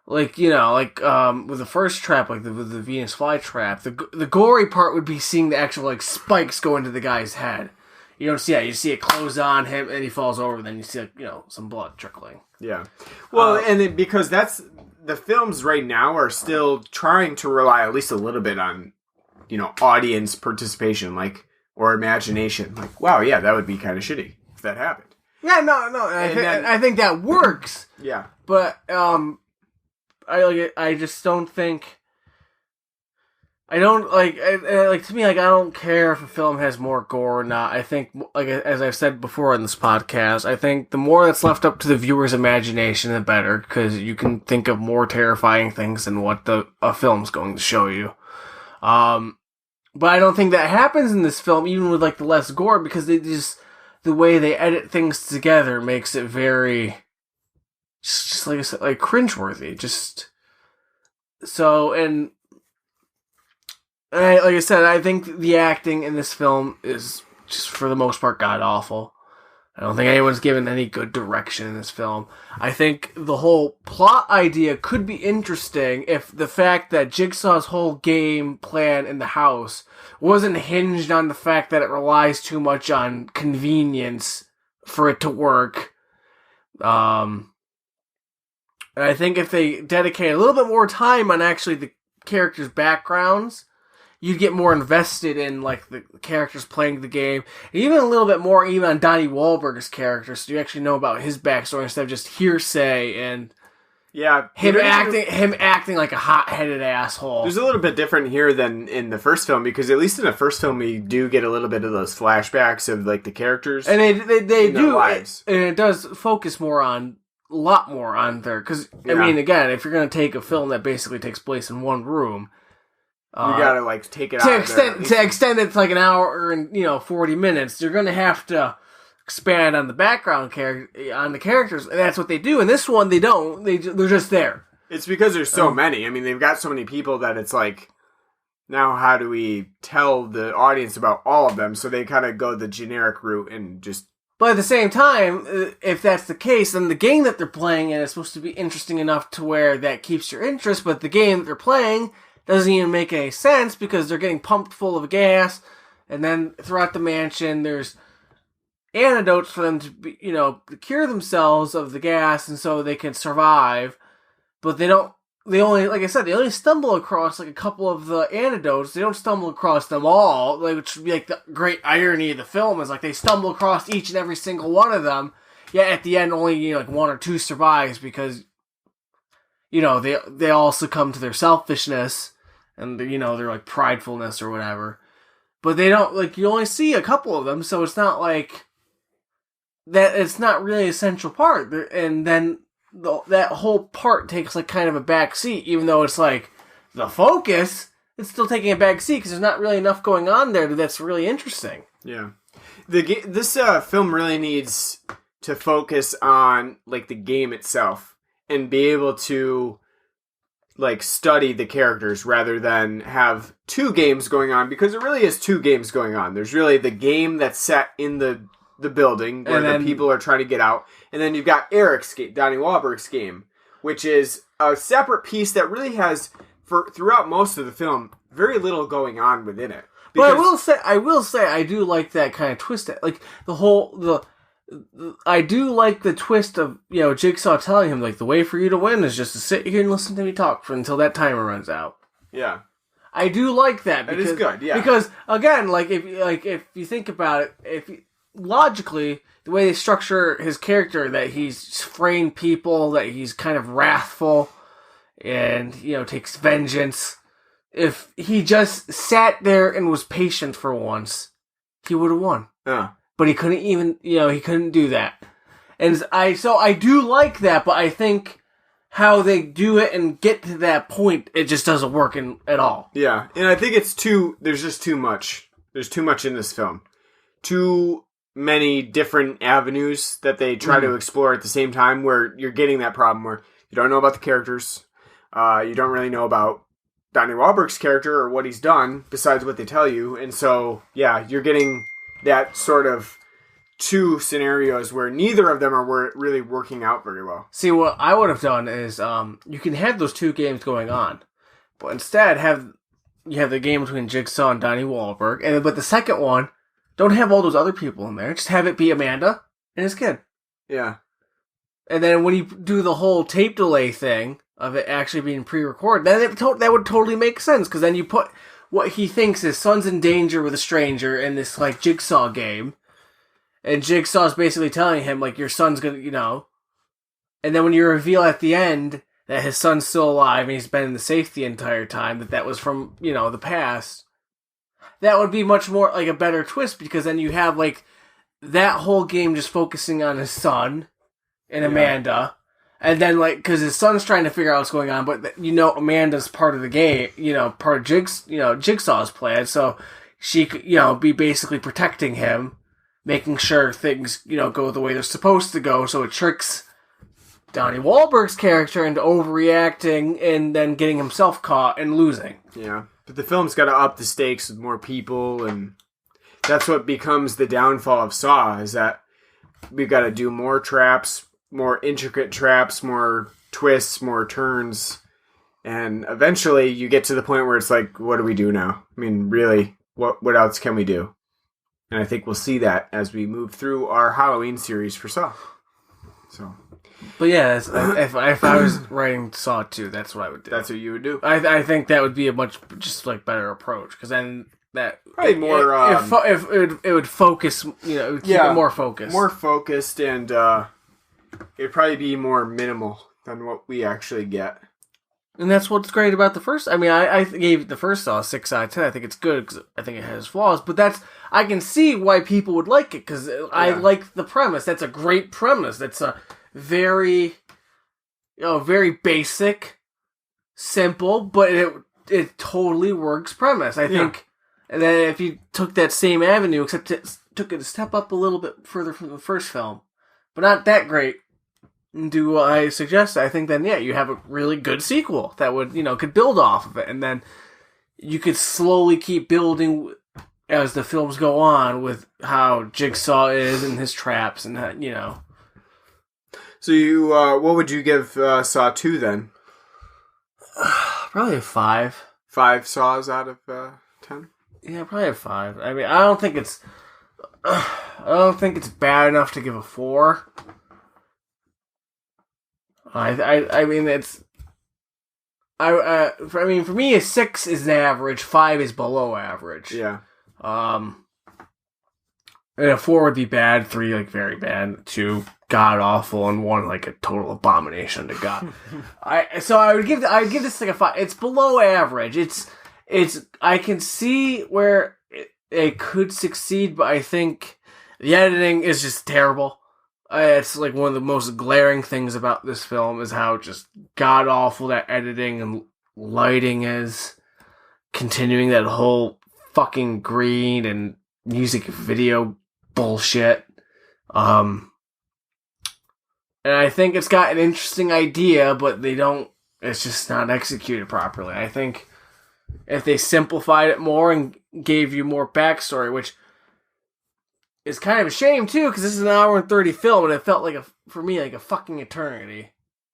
Like, with the first trap, like with the Venus flytrap, the gory part would be seeing the actual like spikes go into the guy's head. You don't see that. You see it close on him, and he falls over. Then you see, like, some blood trickling. Yeah. Well, because that's the films right now are still trying to rely at least a little bit on, audience participation, like, or imagination. Like, wow, yeah, that would be kind of shitty if that happened. Yeah, no. I think that works. Yeah. But I just don't think. I don't to me, like, I don't care if a film has more gore or not. I think, like, as I've said before in this podcast, I think the more that's left up to the viewer's imagination, the better, because you can think of more terrifying things than what a film's going to show you. But I don't think that happens in this film, even with like the less gore, because the way they edit things together makes it very, just like I said, like cringeworthy. Just so like I said, I think the acting in this film is just for the most part god awful. I don't think anyone's given any good direction in this film. I think the whole plot idea could be interesting if the fact that Jigsaw's whole game plan in the house wasn't hinged on the fact that it relies too much on convenience for it to work. And I think if they dedicate a little bit more time on actually the characters' backgrounds, you'd get more invested in, like, the characters playing the game. And even a little bit more even on Donnie Wahlberg's character, so you actually know about his backstory instead of just hearsay and him acting like a hot-headed asshole. There's a little bit different here than in the first film, because at least in the first film we do get a little bit of those flashbacks of, like, the characters. And they do. And it does focus a lot more on their... Because, I mean, again, if you're going to take a film that basically takes place in one room... You gotta, like, take it out to extend it to, like, an hour and, 40 minutes, you're gonna have to expand on the background on the characters, and that's what they do. In this one, they don't. They're just there. It's because there's so many. I mean, they've got so many people that it's like, now how do we tell the audience about all of them? So they kind of go the generic route and just... But at the same time, if that's the case, then the game that they're playing is supposed to be interesting enough to where that keeps your interest, but the game that they're playing doesn't even make any sense because they're getting pumped full of gas, and then throughout the mansion there's antidotes for them to be, to cure themselves of the gas, and so they can survive. But they only stumble across like a couple of the antidotes. They don't stumble across them all, which would be like the great irony of the film is like they stumble across each and every single one of them. Yet at the end, only like 1 or 2 survives because they all succumb to their selfishness and their like pridefulness or whatever. But they don't, like, you only see a couple of them, so it's not like that. It's not really a central part, and then that whole part takes like kind of a back seat, even though it's like the focus. It's still taking a back seat because there's not really enough going on there that's really interesting. Yeah, this film really needs to focus on like the game itself and be able to like study the characters rather than have 2 games going on, because there really is 2 games going on. There's really the game that's set in the building where the people are trying to get out, and then you've got Eric's game, Donnie Wahlberg's game, which is a separate piece that really has throughout most of the film very little going on within it. But I will say I do like that kind of twist. Like the I do like the twist of, Jigsaw telling him, like, the way for you to win is just to sit here and listen to me talk until that timer runs out. Yeah. I do like that. It is good, yeah. Because, again, if you think about it, logically, the way they structure his character, that he's framed people, that he's kind of wrathful, and, takes vengeance. If he just sat there and was patient for once, he would have won. Yeah. But he couldn't even, he couldn't do that. And I do like that, but I think how they do it and get to that point, it just doesn't work at all. Yeah, and I think there's just too much. There's too much in this film. Too many different avenues that they try to explore at the same time, where you're getting that problem where you don't know about the characters, you don't really know about Donnie Wahlberg's character or what he's done, besides what they tell you, and so, yeah, you're getting that sort of two scenarios where neither of them are really working out very well. See, what I would have done is, you can have those two games going on, but instead you have the game between Jigsaw and Donnie Wahlberg, but the second one, don't have all those other people in there. Just have it be Amanda and his kid. Yeah. And then when you do the whole tape delay thing of it actually being pre-recorded, then that would totally make sense, because then you put what he thinks his son's in danger with a stranger in this, like, Jigsaw game. And Jigsaw's basically telling him, like, your son's gonna, And then when you reveal at the end that his son's still alive and he's been in the safe the entire time, that was from, the past, that would be much more, like, a better twist, because then you have, like, that whole game just focusing on his son and Amanda. And then, like, because his son's trying to figure out what's going on, but, Amanda's part of the game, part of Jigsaw's plan, so she could, be basically protecting him, making sure things, go the way they're supposed to go, so it tricks Donnie Wahlberg's character into overreacting and then getting himself caught and losing. Yeah, but the film's got to up the stakes with more people, and that's what becomes the downfall of Saw, is that we've got to do more traps, more intricate traps, more twists, more turns, and eventually you get to the point where it's like, what do we do now? I mean, really, what else can we do? And I think we'll see that as we move through our Halloween series for Saw. So, but yeah, if I was writing Saw 2, that's what I would do. That's what you would do. I think that would be a much just like better approach, because then that probably more. If it would focus, it would keep it more focused, and it'd probably be more minimal than what we actually get. And that's what's great about the first. I mean, I gave the first Saw 6 out of 10. I think it's good because I think it has flaws, but I can see why people would like it, because I like the premise. That's a great premise. That's a very, very basic, simple, but it totally works premise. I think, and then if you took that same avenue, except took it a step up a little bit further from the first film, but not that great, and do what I suggest, I think then, you have a really good sequel that would, could build off of it, and then you could slowly keep building as the films go on with how Jigsaw is and his traps and that, So you, what would you give Saw 2 then? Probably a 5. 5 Saws out of 10? Yeah, probably a 5. I mean, I don't think it's bad enough to give a 4. I mean, it's. For me, a 6 is average. 5 is below average. Yeah. And a 4 would be bad. 3 like very bad. 2 god awful, and 1 like a total abomination to God. I'd give this like a 5. It's below average. It's. I can see where it could succeed, but I think the editing is just terrible. It's like one of the most glaring things about this film is how just god awful that editing and lighting is. Continuing that whole fucking green and music video bullshit. And I think it's got an interesting idea, but it's just not executed properly. I think if they simplified it more and gave you more backstory, which is kind of a shame too, because this is an hour and 30 film, and it felt for me like a fucking eternity.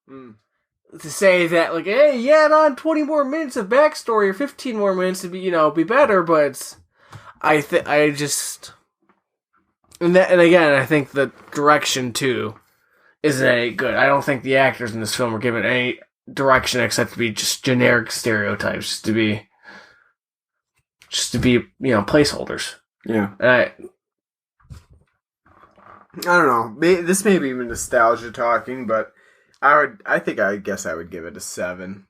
To say that, like, hey, you add on 20 more minutes of backstory or 15 more minutes to be better, but And again, I think the direction too isn't any good. I don't think the actors in this film were given any direction except to be just generic stereotypes, just to be placeholders. Yeah. And I don't know. This may be even nostalgia talking, but I guess I would give it a 7.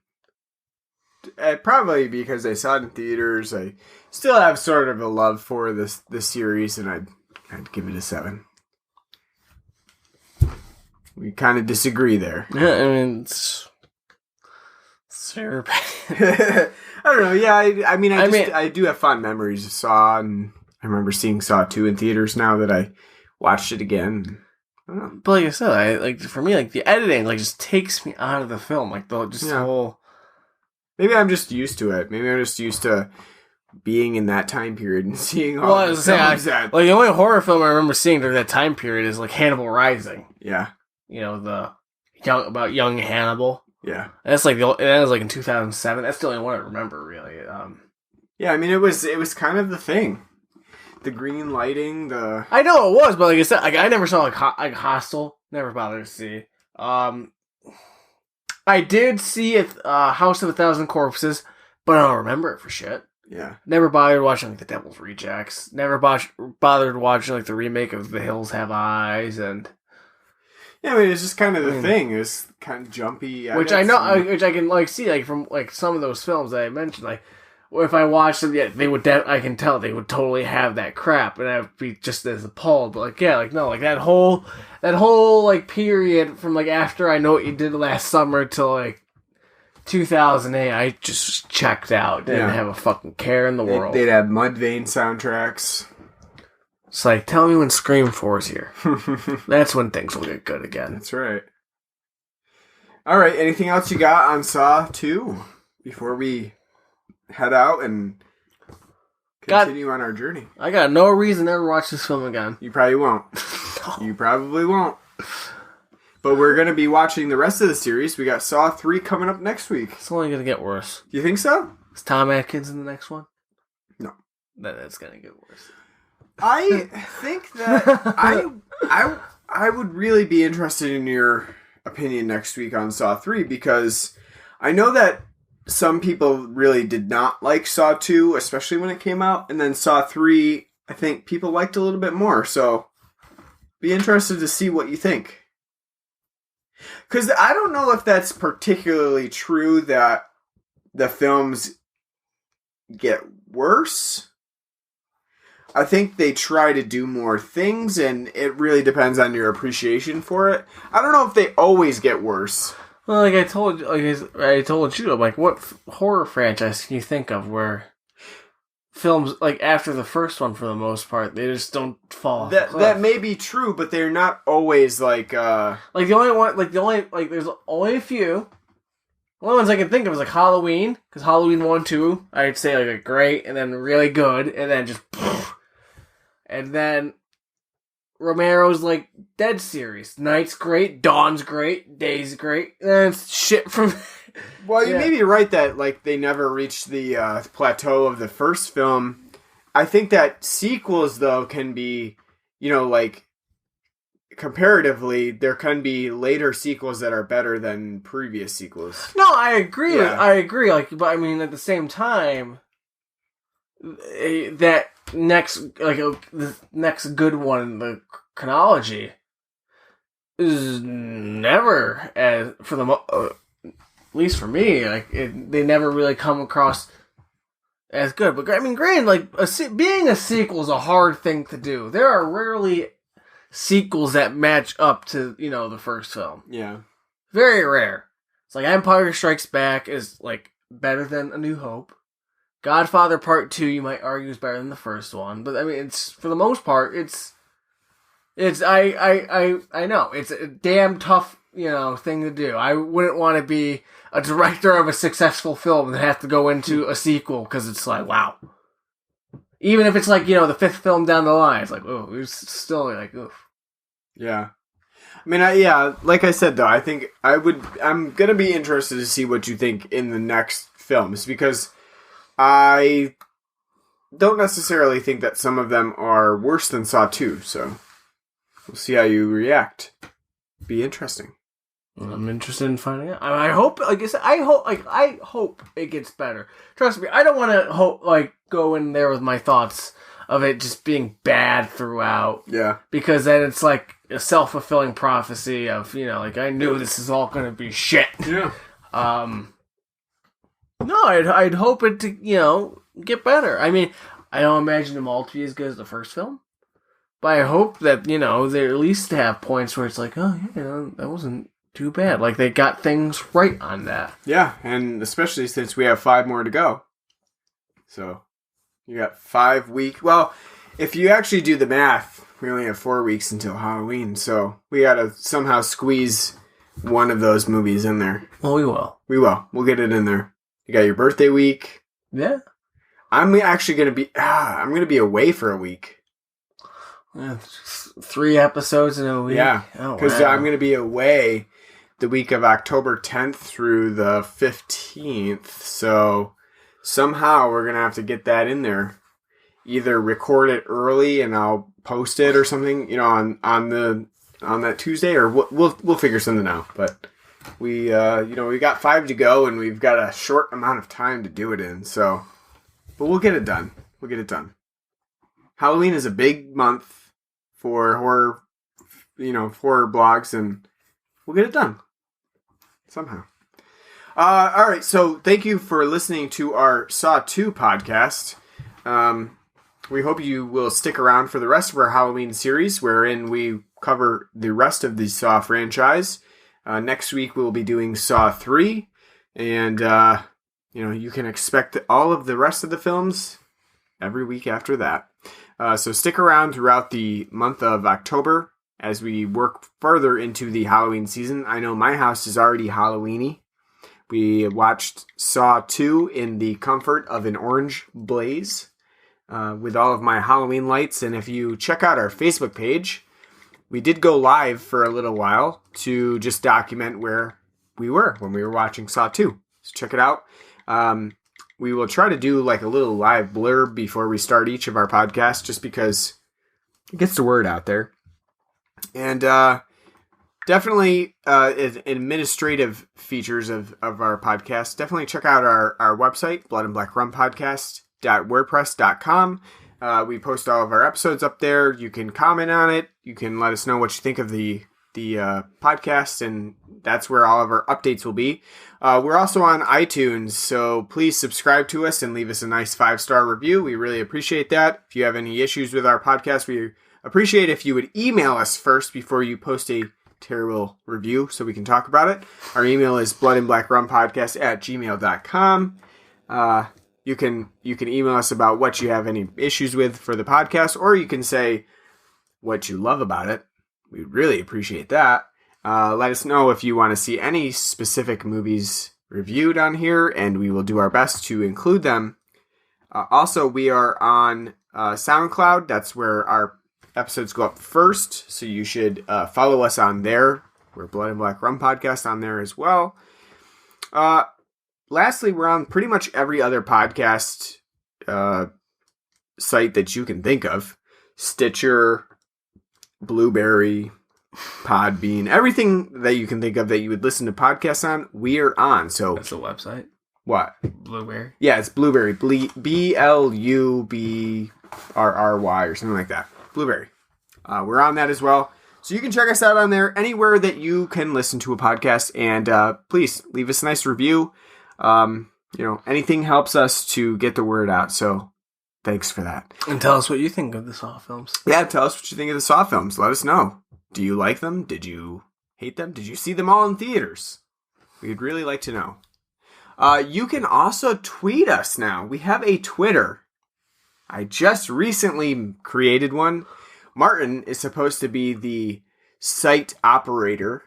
Probably because I saw it in theaters. I still have sort of a love for this series, and I'd give it a 7. We kind of disagree there. Yeah, I mean, it's your I don't know. Yeah, I do have fond memories of Saw, and I remember seeing Saw 2 in theaters now that I watched it again. I don't know. But like I said, for me, the editing just takes me out of the film. The whole. Maybe I'm just used to it. Maybe I'm just used to being in that time period and seeing all the films that... the only horror film I remember seeing during that time period is Hannibal Rising. Yeah. About young Hannibal. Yeah. That's that was in 2007. That's the only one I remember really. Yeah, I mean it was kind of the thing. The green lighting, I know it was, but like I said, I never saw Hostel. Never bothered to see. I did see it, House of a Thousand Corpses, but I don't remember it for shit. Yeah. Never bothered watching The Devil's Rejects. Never bothered watching the remake of The Hills Have Eyes, and yeah, I mean it's just kind of the thing. It's kind of jumpy, which I know, which I can see from some of those films that I mentioned. If I watched them, yeah, they would. I can tell they would totally have that crap, and I'd be just as appalled. But that whole period from after I Know What You Did Last Summer till 2008, I just checked out. Didn't have a fucking care in the world. They'd have Mudvayne soundtracks. It's tell me when Scream 4's here. That's when things will get good again. That's right. All right, anything else you got on Saw 2 before we head out and continue on our journey? I got no reason to ever watch this film again. You probably won't. No. You probably won't. But we're going to be watching the rest of the series. We got Saw 3 coming up next week. It's only going to get worse. You think so? Is Tom Atkins in the next one? No. That's going to get worse. I think that I would really be interested in your opinion next week on Saw 3 because I know that some people really did not like Saw 2, especially when it came out, and then Saw 3, I think people liked a little bit more, so be interested to see what you think. Because I don't know if that's particularly true that the films get worse. I think they try to do more things, and it really depends on your appreciation for it. I don't know if they always get worse. Well, I told you, what horror franchise can you think of where films after the first one, for the most part, they just don't fall off the cliff? That may be true, but they're not always the only one. There's only a few. The only ones I can think of is Halloween, because Halloween 1, 2, I'd say great, and then really good, and then just. And then Romero's Dead series. Night's great, Dawn's great, Day's great, and it's shit from. Well, you may be right that they never reached the plateau of the first film. I think that sequels though can be, comparatively, there can be later sequels that are better than previous sequels. No, I agree. Yeah. I agree. But I mean, at the same time, that the next good one in the chronology is never as for the at least for me, they never really come across as good. But I mean, granted, being a sequel is a hard thing to do. There are rarely sequels that match up to the first film. Yeah, very rare. It's Empire Strikes Back is better than A New Hope. Godfather Part 2, you might argue, is better than the first one, but I mean, it's for the most part, I know it's a damn tough thing to do. I wouldn't want to be a director of a successful film and have to go into a sequel because it's wow. Even if it's the fifth film down the line, it's oh, it's still oof. Yeah. I mean, like I said though, I think I'm gonna be interested to see what you think in the next films because I don't necessarily think that some of them are worse than Saw 2, so we'll see how you react. Be interesting. I'm interested in finding out. I hope, like I said, I hope it gets better. Trust me, I don't want to go in there with my thoughts of it just being bad throughout. Yeah. Because then it's like a self-fulfilling prophecy of, I knew this is all going to be shit. Yeah. No, I'd hope it to, get better. I mean, I don't imagine them all to be as good as the first film. But I hope that, they at least have points where it's like, oh, yeah, that wasn't too bad. Like, they got things right on that. Yeah, and especially since we have 5 more to go. So, you got 5 weeks. Well, if you actually do the math, we only have 4 weeks until Halloween. So, we got to somehow squeeze one of those movies in there. Well, we will. We will. We'll get it in there. You got your birthday week. Yeah. I'm actually going to be... I'm going to be away for a week. Yeah, 3 episodes in a week. Yeah, because wow. I'm going to be away the week of October 10th through the 15th. So somehow we're going to have to get that in there. Either record it early and I'll post it or something, on that Tuesday, or we'll figure something out. But we got 5 to go and we've got a short amount of time to do it in. So, but we'll get it done. We'll get it done. Halloween is a big month for horror blogs, and we'll get it done somehow. All right, so thank you for listening to our Saw 2 podcast. We hope you will stick around for the rest of our Halloween series, wherein we cover the rest of the Saw franchise. Next week we'll be doing Saw 3, and you can expect all of the rest of the films every week after that. So stick around throughout the month of October as we work further into the Halloween season. I know my house is already Halloween-y. We watched Saw 2 in the comfort of an orange blaze with all of my Halloween lights. And if you check out our Facebook page, we did go live for a little while to just document where we were when we were watching Saw 2. So check it out. We will try to do like a little live blurb before we start each of our podcasts, just because it gets the word out there. And definitely administrative features of our podcast. Definitely check out our website, bloodandblackrumPodcast.wordpress.com. We post all of our episodes up there. You can comment on it. You can let us know what you think of the podcast, and that's where all of our updates will be. We're also on iTunes, so please subscribe to us and leave us a nice 5-star review. We really appreciate that. If you have any issues with our podcast, we appreciate if you would email us first before you post a terrible review so we can talk about it. Our email is bloodandblackrumpodcast@gmail.com. You can email us about what you have any issues with for the podcast, or you can say what you love about it. We'd really appreciate that. Let us know if you want to see any specific movies reviewed on here, and we will do our best to include them. Also, we are on SoundCloud. That's where our episodes go up first, so you should follow us on there. We're Blood and Black Rum Podcast on there as well. Lastly, we're on pretty much every other podcast site that you can think of. Stitcher, Blueberry, Podbean, everything that you can think of that you would listen to podcasts on, we are on. So That's the website? What? Blueberry? Yeah, it's Blueberry. BLUBRRY or something like that. Blueberry. We're on that as well. So you can check us out on there anywhere that you can listen to a podcast. And please leave us a nice review. Anything helps us to get the word out. So thanks for that. And tell us what you think of the Saw films. Yeah, tell us what you think of the Saw films. Let us know. Do you like them? Did you hate them? Did you see them all in theaters? We'd really like to know. You can also tweet us now. We have a Twitter. I just recently created one. Martin is supposed to be the site operator.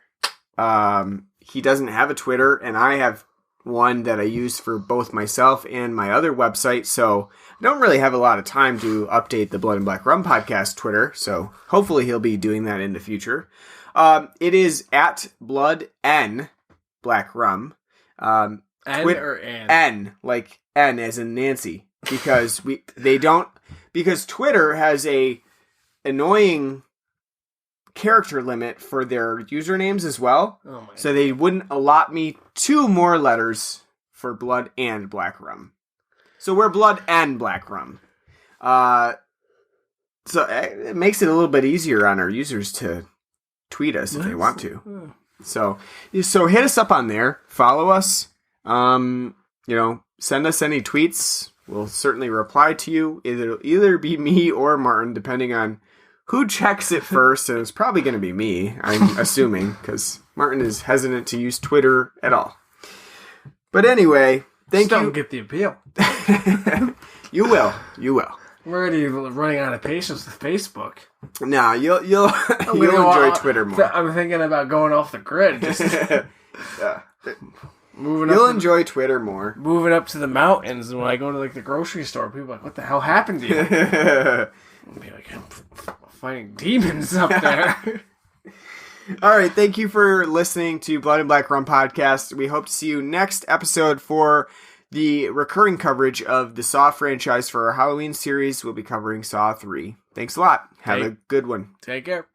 He doesn't have a Twitter, and I have one that I use for both myself and my other website, so I don't really have a lot of time to update the Blood and Black Rum Podcast Twitter, so hopefully he'll be doing that in the future. It is at Blood N Black Rum. N or N? N, like N as in Nancy. because because Twitter has a annoying character limit for their usernames as well. Oh my so they wouldn't allot me 2 more letters for blood and black rum. So we're blood and black rum. So it makes it a little bit easier on our users to tweet us if they want to. So hit us up on there. Follow us. Send us any tweets. We'll certainly reply to you. It'll either be me or Martin, depending on who checks it first. And it's probably going to be me, I'm assuming, because Martin is hesitant to use Twitter at all. But anyway, thank you. Don't get the appeal. You will. I'm already running out of patience with Facebook. Nah, you'll enjoy Twitter more. I'm thinking about going off the grid. Just You'll enjoy Twitter more. Moving up to the mountains, and when I go to like the grocery store, people are like, "What the hell happened to you?" I'll be like, "I'm fighting demons up there." All right, thank you for listening to Blood and Black Rum Podcast. We hope to see you next episode for the recurring coverage of the Saw franchise for our Halloween series. We'll be covering Saw 3. Thanks a lot. Have a good one. Take care.